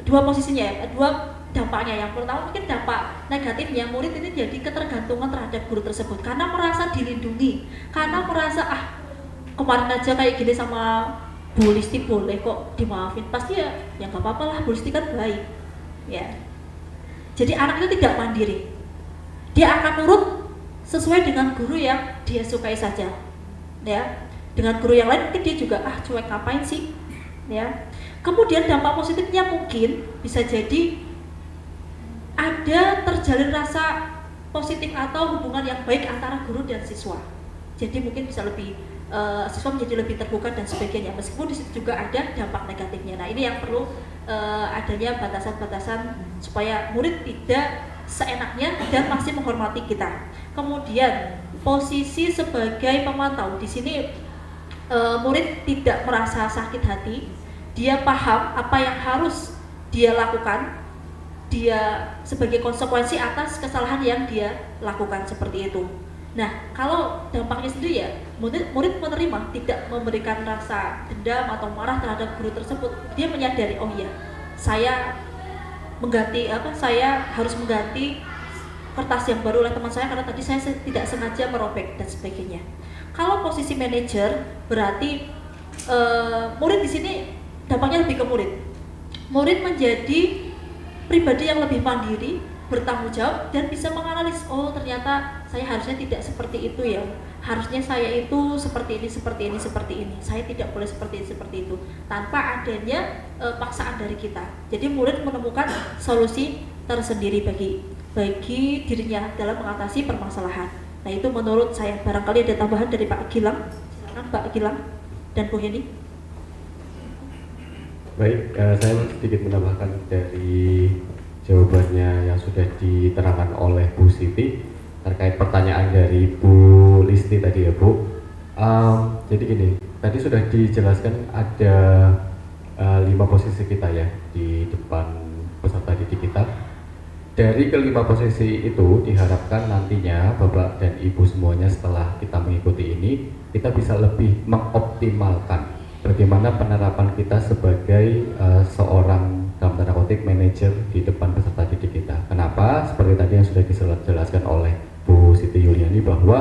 2 posisinya ya, 2 dampaknya. Yang pertama mungkin dampak negatifnya, murid ini jadi ketergantungan terhadap guru tersebut karena merasa dilindungi, karena merasa kemarin aja kayak gini sama Bu Listi boleh kok dimaafin, pasti ya nggak apa-apa lah, Bu Listi kan baik ya. Jadi anak itu tidak mandiri, dia akan nurut sesuai dengan guru yang dia sukai saja ya. Dengan guru yang lain mungkin dia juga cuek ngapain sih ya. Kemudian dampak positifnya mungkin bisa jadi ada terjalin rasa positif atau hubungan yang baik antara guru dan siswa. Jadi mungkin bisa lebih siswa menjadi lebih terbuka dan sebagainya, meskipun di situ juga ada dampak negatifnya. Nah, ini yang perlu adanya batasan-batasan supaya murid tidak seenaknya dan masih menghormati kita. Kemudian posisi sebagai pemantau di sini, murid tidak merasa sakit hati, dia paham apa yang harus dia lakukan, dia sebagai konsekuensi atas kesalahan yang dia lakukan seperti itu. Nah, kalau dampaknya sendiri ya, murid menerima, tidak memberikan rasa dendam atau marah terhadap guru tersebut. Dia menyadari, oh iya, saya harus mengganti kertas yang baru oleh teman saya karena tadi saya tidak sengaja merobek dan sebagainya. Kalau posisi manajer berarti murid di sini dampaknya lebih ke murid. Murid menjadi pribadi yang lebih mandiri, bertanggung jawab dan bisa menganalisis, oh ternyata saya harusnya tidak seperti itu ya. Harusnya saya itu seperti ini. Saya tidak boleh seperti itu tanpa adanya paksaan dari kita. Jadi murid menemukan solusi tersendiri bagi dirinya dalam mengatasi permasalahan. Nah, itu menurut saya. Barangkali ada tambahan dari Pak Gilang. Silakan Pak Gilang dan Bu Heni. Baik, saya sedikit menambahkan dari jawabannya yang sudah diterangkan oleh Bu Siti terkait pertanyaan dari Bu Listi tadi ya Bu. Jadi gini, tadi sudah dijelaskan ada 5 posisi kita ya di depan peserta didik kita. Dari kelima posisi itu diharapkan nantinya Bapak dan Ibu semuanya setelah kita mengikuti ini, kita bisa lebih mengoptimalkan bagaimana penerapan kita sebagai seorang dalam tanda kutip manajer di depan peserta didik kita. Kenapa? Seperti tadi yang sudah dijelaskan oleh Bu Siti Yuliani bahwa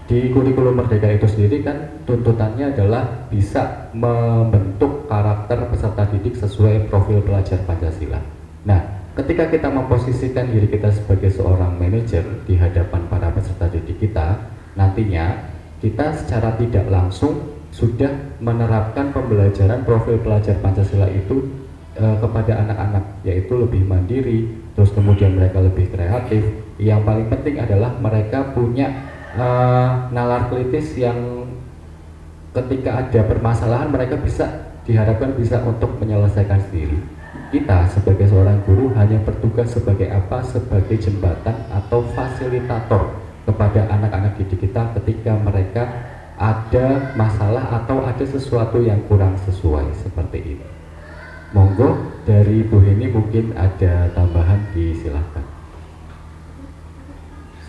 di kurikulum Merdeka itu sendiri kan tuntutannya adalah bisa membentuk karakter peserta didik sesuai profil pelajar Pancasila. Nah, ketika kita memposisikan diri kita sebagai seorang manajer di hadapan para peserta didik kita, nantinya kita secara tidak langsung sudah menerapkan pembelajaran profil pelajar Pancasila itu kepada anak-anak, yaitu lebih mandiri, terus kemudian mereka lebih kreatif. Yang paling penting adalah mereka punya nalar kritis yang ketika ada permasalahan mereka diharapkan bisa untuk menyelesaikan sendiri. Kita sebagai seorang guru hanya bertugas sebagai apa? Sebagai jembatan atau fasilitator kepada anak-anak didik kita ketika mereka ada masalah atau ada sesuatu yang kurang sesuai seperti ini. Monggo dari Bu Heni mungkin ada tambahan, disilahkan.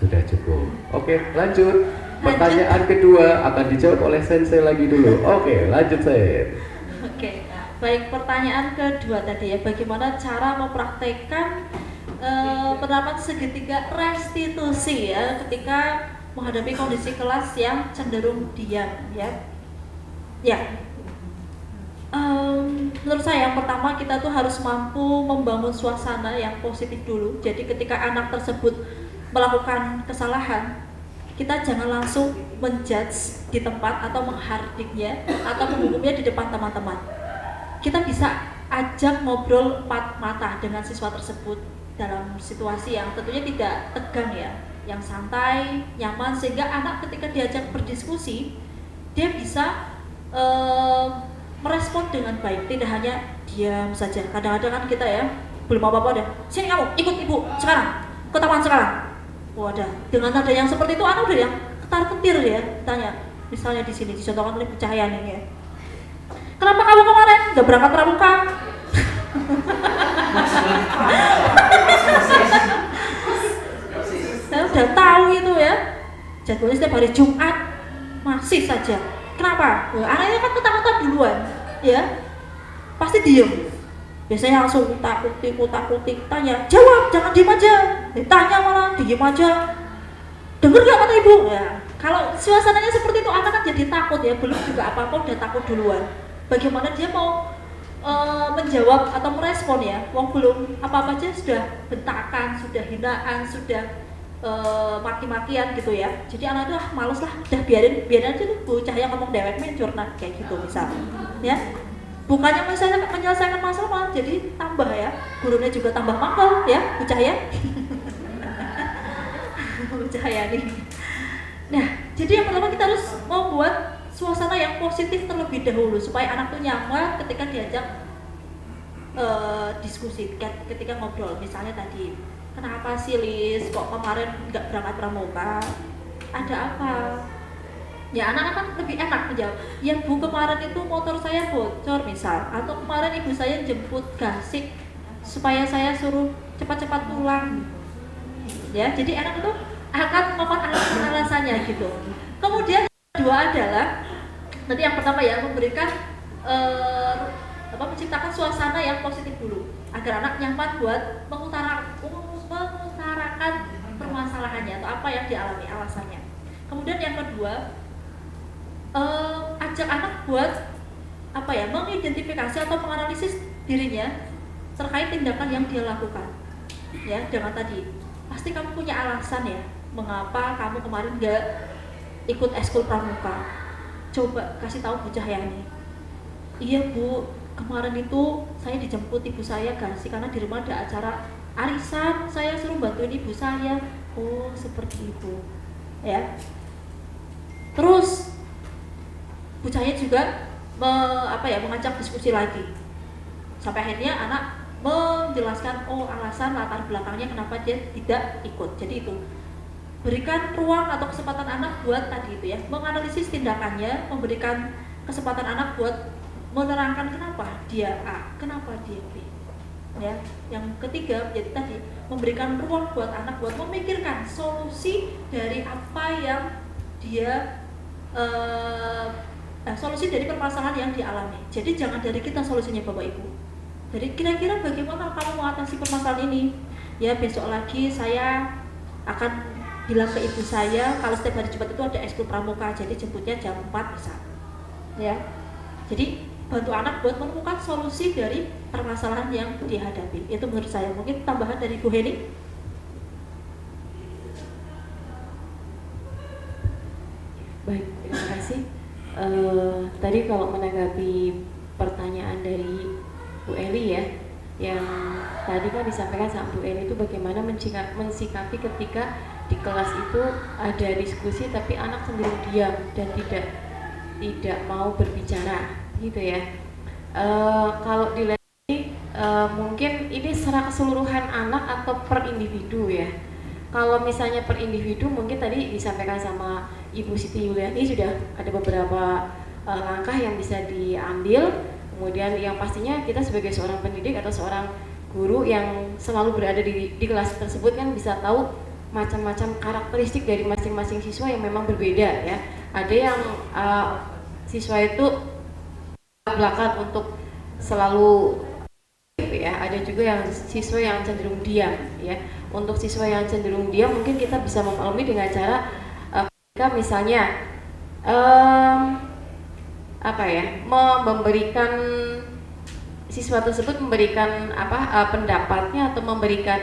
Sudah cukup. Oke, lanjut. Pertanyaan kedua akan dijawab oleh Sensei lagi dulu. Oke, lanjut Sen. Oke, baik, pertanyaan kedua tadi ya, bagaimana cara mempraktekkan penerapan segitiga restitusi ya ketika menghadapi kondisi kelas yang cenderung diam ya. Ya, menurut saya yang pertama kita tuh harus mampu membangun suasana yang positif dulu. Jadi ketika anak tersebut melakukan kesalahan, kita jangan langsung menjudge di tempat atau menghardiknya atau menghukumnya di depan teman-teman. Kita bisa ajak ngobrol empat mata dengan siswa tersebut dalam situasi yang tentunya tidak tegang ya, yang santai, nyaman, sehingga anak ketika diajak berdiskusi dia bisa merespon dengan baik, tidak hanya diam saja. Kadang-kadang kan kita ya belum apa-apa deh, sini kamu ikut ibu sekarang ke taman sekarang. Wadah, dengan nada yang seperti itu anak udah yang ketar-ketir ya, tanya. Misalnya di sini dicontohkan oleh Bu Cahyani ya. Kenapa kamu kemarin nggak berangkat pramuka? Saya udah tahu itu ya. Jadwalnya setiap hari Jumat masih saja. Kenapa? Anaknya kan ketakutan duluan, ya. Pasti diem. Biasanya langsung takuti, tanya, jawab, jangan diem aja. Ditanya malah diem aja. Dengar gak kata ibu? Ya, kalau suasananya seperti itu anak kan jadi takut ya, belum juga apa-apa udah takut duluan. Bagaimana dia mau menjawab atau merespon ya? Wong belum apa-apa aja sudah bentakan, sudah hinaan, sudah maki-makian gitu ya. Jadi anak itu males lah, udah biarin aja tuh Bu Cahya ngomong dewek mencur, nah kayak gitu misal, ya. Bukannya menyelesaikan masalah, jadi tambah ya, gurunya juga tambah mangkal ya, Bu Cahya. Bu Cahya nih. Nah, jadi yang pertama kita harus membuat suasana yang positif terlebih dahulu supaya anak tuh nyaman ketika diajak diskusi, ketika ngobrol. Misalnya tadi, kenapa sih Lis, kok kemarin nggak berangkat pramuka? Ada apa? Ya anak kan lebih enak menjawab, ya Bu kemarin itu motor saya bocor misal, atau kemarin ibu saya jemput Gasik supaya saya suruh cepat-cepat pulang. Ya, jadi anak itu akan ngomong alasan-alasannya gitu. Kemudian yang kedua adalah, nanti yang pertama ya, memberikan menciptakan suasana yang positif dulu agar anak nyaman buat mengutarakan permasalahannya atau apa yang dialami, alasannya. Kemudian yang kedua, ajak anak buat mengidentifikasi atau menganalisis dirinya terkait tindakan yang dia lakukan. Ya, dengan tadi, pasti kamu punya alasan ya, mengapa kamu kemarin gak ikut ekskul pramuka. Coba kasih tahu Bu Cahyani. Iya Bu, kemarin itu saya dijemput ibu saya Gasik karena di rumah ada acara arisan, saya suruh bantuin ibu saya. Oh, seperti itu. Ya. Terus Bu Cahya juga mengajak diskusi lagi sampai akhirnya anak menjelaskan alasan latar belakangnya kenapa dia tidak ikut. Jadi itu berikan ruang atau kesempatan anak buat tadi itu ya, menganalisis tindakannya, memberikan kesempatan anak buat menerangkan kenapa dia A, kenapa dia B. Ya, yang ketiga jadi tadi memberikan ruang buat anak buat memikirkan solusi dari apa yang dia solusi dari permasalahan yang dialami. Jadi jangan dari kita solusinya Bapak Ibu. Jadi kira-kira bagaimana kamu mengatasi permasalahan ini? Ya besok lagi saya akan bilang ke ibu saya kalau setiap hari Jumat itu ada ekskul pramuka, jadi jemputnya jam 4 misal. Ya. Jadi bantu anak buat menemukan solusi dari permasalahan yang dihadapi. Itu menurut saya. Mungkin tambahan dari Bu Heni. Baik, terima kasih. Tadi kalau menanggapi pertanyaan dari Bu Eli ya, yang tadi kan disampaikan sama Bu Eli itu bagaimana mensikapi ketika di kelas itu ada diskusi tapi anak cenderung diam dan tidak mau berbicara gitu ya. Kalau dilihat mungkin ini secara keseluruhan anak atau per individu ya. Kalau misalnya per individu mungkin tadi disampaikan sama Ibu Siti Yuliani sudah ada beberapa langkah yang bisa diambil. Kemudian yang pastinya kita sebagai seorang pendidik atau seorang guru yang selalu berada di kelas tersebut kan bisa tahu macam-macam karakteristik dari masing-masing siswa yang memang berbeda ya. Ada yang siswa itu belakang untuk selalu ya, ada juga yang siswa yang cenderung diam ya. Untuk siswa yang cenderung diam mungkin kita bisa memaklumi dengan cara ketika misalnya memberikan siswa tersebut memberikan pendapatnya atau memberikan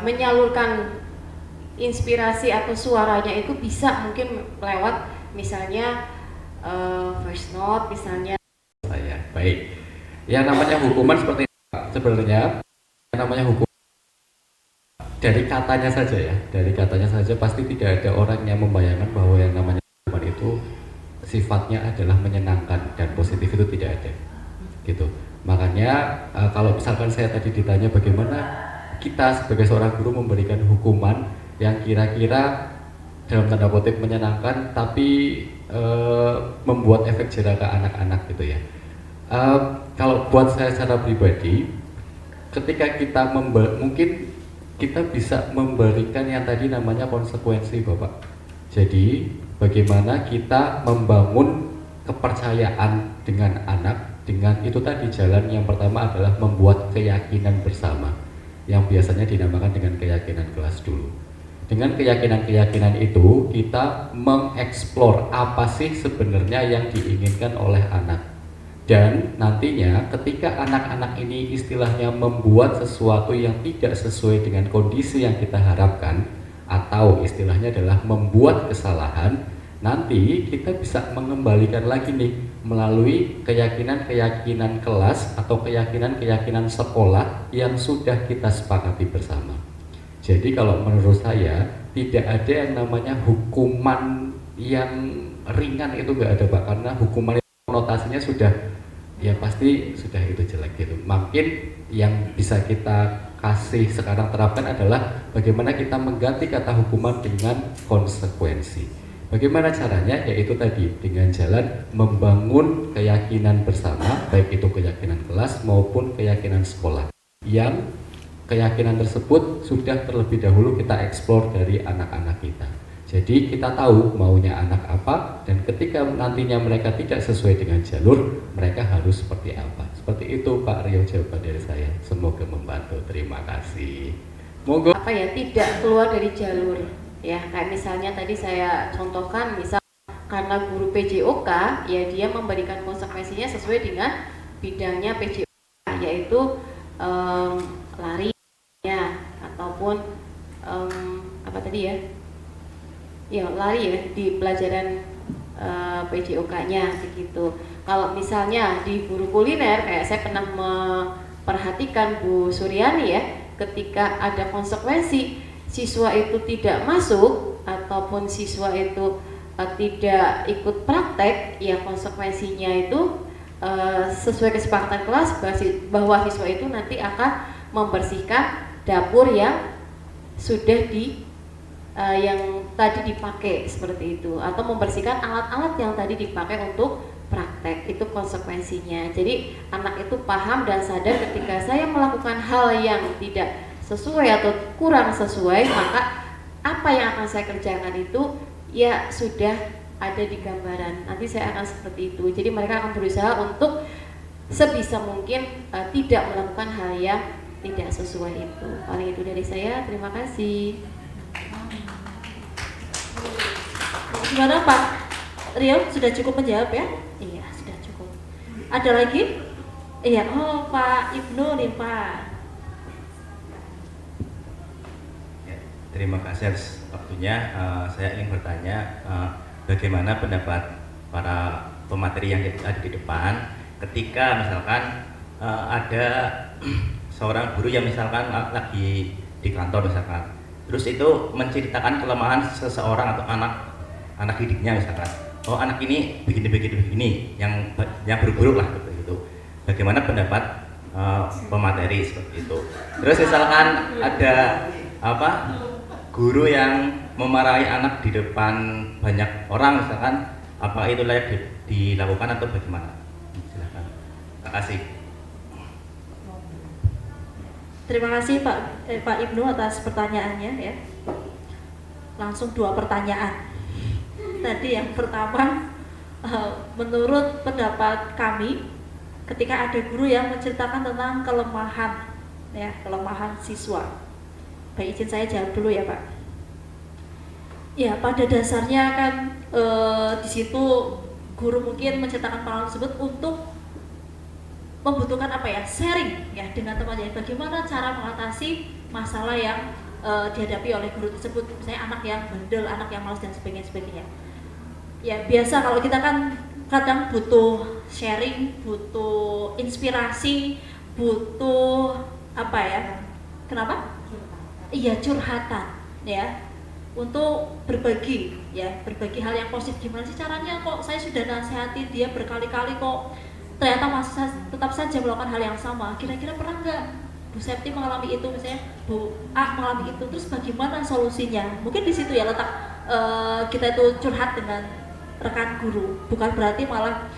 menyalurkan inspirasi atau suaranya itu bisa mungkin lewat misalnya voice note misalnya. Saya baik. Yang namanya hukuman seperti itu, sebenarnya yang namanya hukum dari katanya saja ya, dari katanya saja pasti tidak ada orang yang membayangkan bahwa yang namanya hukuman itu sifatnya adalah menyenangkan dan positif, itu tidak ada gitu. Makanya kalau misalkan saya tadi ditanya bagaimana kita sebagai seorang guru memberikan hukuman yang kira-kira dalam tanda kutip menyenangkan tapi membuat efek jerah ke anak-anak gitu ya. Kalau buat saya secara pribadi, ketika kita mungkin kita bisa memberikan yang tadi namanya konsekuensi Bapak. Jadi bagaimana kita membangun kepercayaan dengan anak, dengan itu tadi jalan yang pertama adalah membuat keyakinan bersama yang biasanya dinamakan dengan keyakinan kelas dulu. Dengan keyakinan-keyakinan itu kita mengeksplor apa sih sebenarnya yang diinginkan oleh anak. Dan nantinya ketika anak-anak ini istilahnya membuat sesuatu yang tidak sesuai dengan kondisi yang kita harapkan, atau istilahnya adalah membuat kesalahan, nanti kita bisa mengembalikan lagi nih melalui keyakinan-keyakinan kelas atau keyakinan-keyakinan sekolah yang sudah kita sepakati bersama. Jadi kalau menurut saya tidak ada yang namanya hukuman yang ringan, itu nggak ada Pak, karena hukuman konotasinya sudah ya pasti sudah itu jelek gitu. Makin yang bisa kita kasih sekarang terapkan adalah bagaimana kita mengganti kata hukuman dengan konsekuensi. Bagaimana caranya? Yaitu tadi dengan jalan membangun keyakinan bersama, baik itu keyakinan kelas maupun keyakinan sekolah, yang keyakinan tersebut sudah terlebih dahulu kita eksplor dari anak-anak kita. Jadi kita tahu maunya anak apa, dan ketika nantinya mereka tidak sesuai dengan jalur, mereka harus seperti apa. Seperti itu Pak Rio jawaban dari saya. Semoga membantu. Terima kasih. Monggo. Tidak keluar dari jalur ya. Kayak misalnya tadi saya contohkan, misal karena guru PJOK ya dia memberikan konsekuensinya sesuai dengan bidangnya PJOK, yaitu lari ya, ataupun lari ya di pelajaran PJOK-nya begitu. Kalau misalnya di guru kuliner, kayak saya pernah memperhatikan Bu Suryani ya, ketika ada konsekuensi siswa itu tidak masuk ataupun siswa itu tidak ikut praktek, ya konsekuensinya itu sesuai kesepakatan kelas bahwa siswa itu nanti akan membersihkan dapur yang sudah yang tadi dipakai seperti itu, atau membersihkan alat-alat yang tadi dipakai untuk praktek. Itu konsekuensinya. Jadi anak itu paham dan sadar ketika saya melakukan hal yang tidak sesuai atau kurang sesuai, maka apa yang akan saya kerjakan itu ya sudah ada di gambaran. Nanti saya akan seperti itu. Jadi mereka akan berusaha untuk sebisa mungkin tidak melakukan hal yang tidak sesuai itu. Paling itu dari saya. Terima kasih. Gimana Pak Rio, sudah cukup menjawab ya? Iya, sudah cukup. Ada lagi? Iya, oh Pak Ibnu nih Pak. Ya, terima kasih atas waktunya. Saya ingin bertanya bagaimana pendapat para pemateri yang ada di depan ketika misalkan ada seorang guru yang misalkan lagi di kantor misalkan, terus itu menceritakan kelemahan seseorang atau anak didiknya misalkan, oh anak ini begini yang buruk-buruk lah gitu. Bagaimana pendapat pemateri seperti itu? Terus misalkan ada guru yang memarahi anak di depan banyak orang misalkan, apa itu layak dilakukan atau bagaimana? Silakan. Terima kasih. Terima kasih Pak Ibnu atas pertanyaannya ya. Langsung 2 pertanyaan. Tadi yang pertama, menurut pendapat kami, ketika ada guru yang menceritakan tentang kelemahan siswa. Baik, izin saya jawab dulu ya Pak. Ya, pada dasarnya kan di situ guru mungkin menceritakan pengalaman tersebut untuk membutuhkan sharing ya dengan temannya, bagaimana cara mengatasi masalah yang dihadapi oleh guru tersebut, misalnya anak yang bandel, anak yang malas dan sebagainya. Ya biasa kalau kita kan kadang butuh sharing, butuh inspirasi, butuh kenapa? Iya, curhatan ya, untuk berbagi hal yang positif. Gimana sih caranya, kok saya sudah nasihati dia berkali-kali kok ternyata masih tetap saja melakukan hal yang sama. Kira-kira pernah nggak Bu Septi mengalami itu, misalnya Bu A mengalami itu, terus bagaimana solusinya? Mungkin di situ ya letak kita itu curhat dengan rekan guru, bukan berarti malah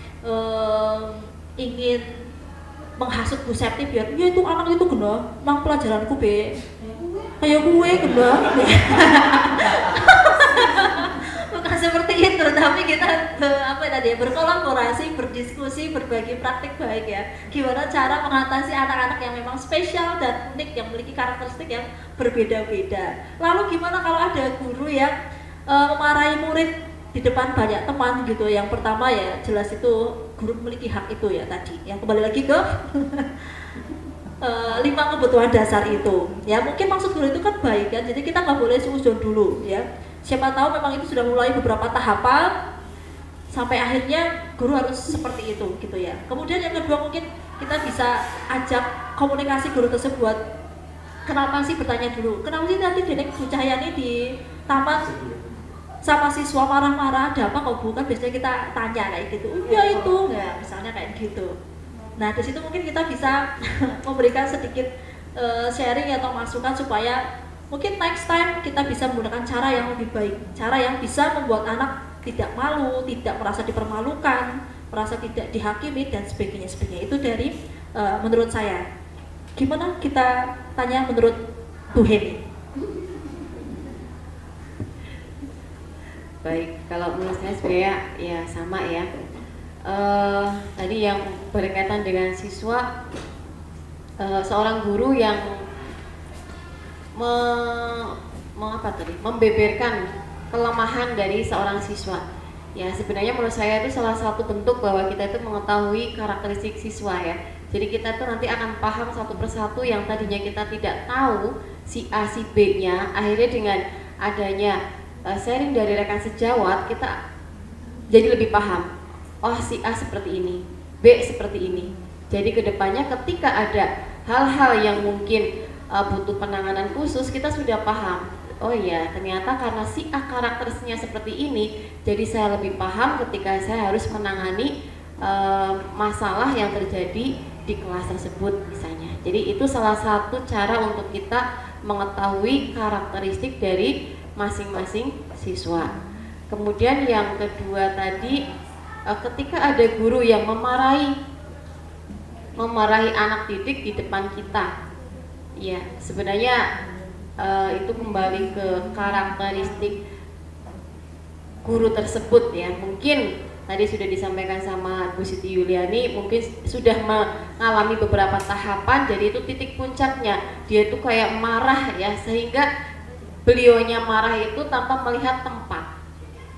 ingin menghasut Bu Septi biar ya itu anak itu gena nang pelajaranku be kayak gue gena. Bukan seperti itu, tapi kita berkolaborasi, berdiskusi, berbagi praktik baik ya. Gimana cara mengatasi anak-anak yang memang spesial dan unik, yang memiliki karakteristik yang berbeda-beda. Lalu gimana kalau ada guru yang memarahi murid di depan banyak teman gitu. Yang pertama ya jelas itu guru memiliki hak itu ya tadi. Yang kembali lagi ke 5 kebutuhan dasar itu. Ya mungkin maksud guru itu kan baik kan. Jadi kita nggak boleh suuzon dulu ya. Siapa tahu memang itu sudah mulai beberapa tahapan sampai akhirnya guru harus seperti itu gitu ya. Kemudian yang kedua mungkin kita bisa ajak komunikasi guru tersebut. Kenapa sih, bertanya dulu. Kenapa sih nanti Denek Bu Cahyani di taman sama siswa marah-marah, ada apa kok Bu? Kan biasanya kita tanya kayak gitu. Iya itu, nggak, misalnya kayak gitu. Nah di situ mungkin kita bisa memberikan sedikit sharing atau masukan supaya mungkin next time kita bisa menggunakan cara yang lebih baik, cara yang bisa membuat anak tidak malu, tidak merasa dipermalukan, merasa tidak dihakimi dan sebagainya. Itu dari menurut saya. Gimana kita tanya menurut Bu Heni? Baik, kalau menurut saya sebenarnya ya sama ya. Tadi yang berkaitan dengan siswa, seorang guru yang membeberkan kelemahan dari seorang siswa. Ya sebenarnya menurut saya itu salah satu bentuk bahwa kita itu mengetahui karakteristik siswa ya. Jadi kita tuh nanti akan paham satu persatu yang tadinya kita tidak tahu si A si B nya. Akhirnya dengan adanya sharing dari rekan sejawat kita jadi lebih paham. Oh si A seperti ini, B seperti ini. Jadi kedepannya ketika ada hal-hal yang mungkin butuh penanganan khusus, kita sudah paham. Oh iya, ternyata karena si A karakternya seperti ini, jadi saya lebih paham ketika saya harus menangani masalah yang terjadi di kelas tersebut misalnya. Jadi itu salah satu cara untuk kita mengetahui karakteristik dari masing-masing siswa. Kemudian yang kedua tadi, ketika ada guru yang memarahi anak didik di depan kita, ya sebenarnya itu kembali ke karakteristik guru tersebut ya. Mungkin tadi sudah disampaikan sama Bu Siti Yuliani, mungkin sudah mengalami beberapa tahapan, jadi itu titik puncaknya dia itu kayak marah ya, sehingga beliaunya marah itu tanpa melihat tempat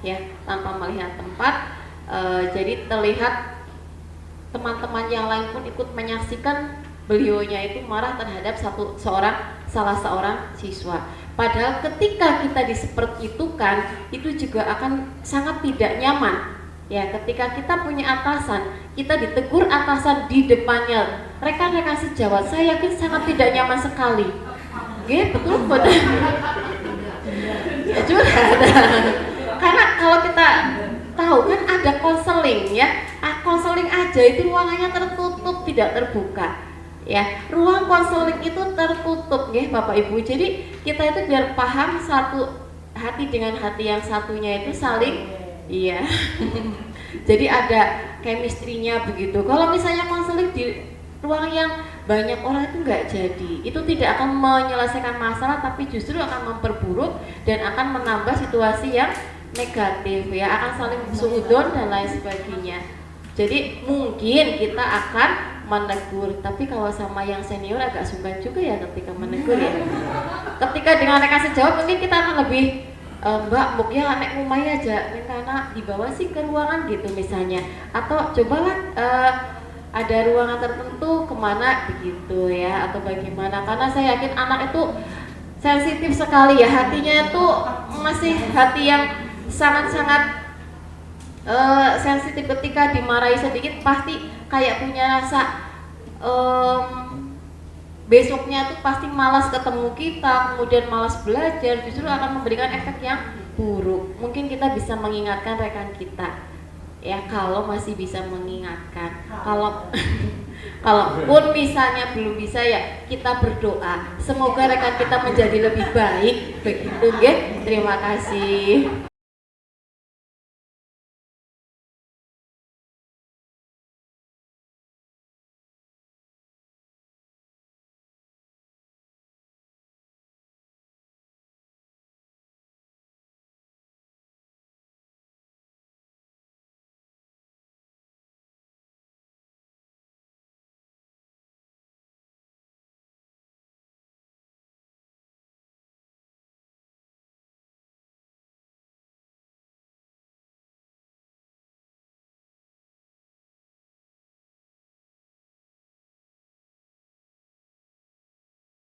ya, tanpa melihat tempat. Jadi terlihat teman-teman yang lain pun ikut menyaksikan beliaunya itu marah terhadap salah seorang siswa. Padahal ketika kita disepertitukan itu juga akan sangat tidak nyaman. Ya, ketika kita punya atasan, kita ditegur atasan di depannya rekan-rekan sejawat, saya yakin sangat tidak nyaman sekali. Oke, betul betul. Ya juga. Karena kalau kita tahu kan ada konseling ya, konseling aja itu ruangannya tertutup, tidak terbuka. Ya, ruang konseling itu tertutup nggih Bapak Ibu. Jadi kita itu biar paham satu hati dengan hati yang satunya itu saling iya. Jadi ada chemistry-nya begitu. Kalau misalnya konseling di ruang yang banyak orang itu nggak jadi, itu tidak akan menyelesaikan masalah tapi justru akan memperburuk dan akan menambah situasi yang negatif ya, akan saling suudon dan lain sebagainya. Jadi mungkin kita akan menegur, tapi kalau sama yang senior agak sungkan juga ya ketika menegur ya. Ketika dengan rekan sejawat mungkin kita akan lebih Mbak, mungkin anak rumah aja, minta anak dibawa sih ke ruangan gitu misalnya, atau cobalah ada ruangan tertentu kemana begitu ya, atau bagaimana, karena saya yakin anak itu sensitif sekali ya, hatinya itu masih hati yang sangat-sangat sensitif. Ketika dimarahi sedikit pasti kayak punya rasa besoknya tuh pasti malas ketemu kita, kemudian malas belajar, justru akan memberikan efek yang buruk. Mungkin kita bisa mengingatkan rekan kita ya, kalau masih bisa mengingatkan. Kalaupun misalnya belum bisa ya kita berdoa semoga rekan kita menjadi lebih baik begitu ya. Terima kasih.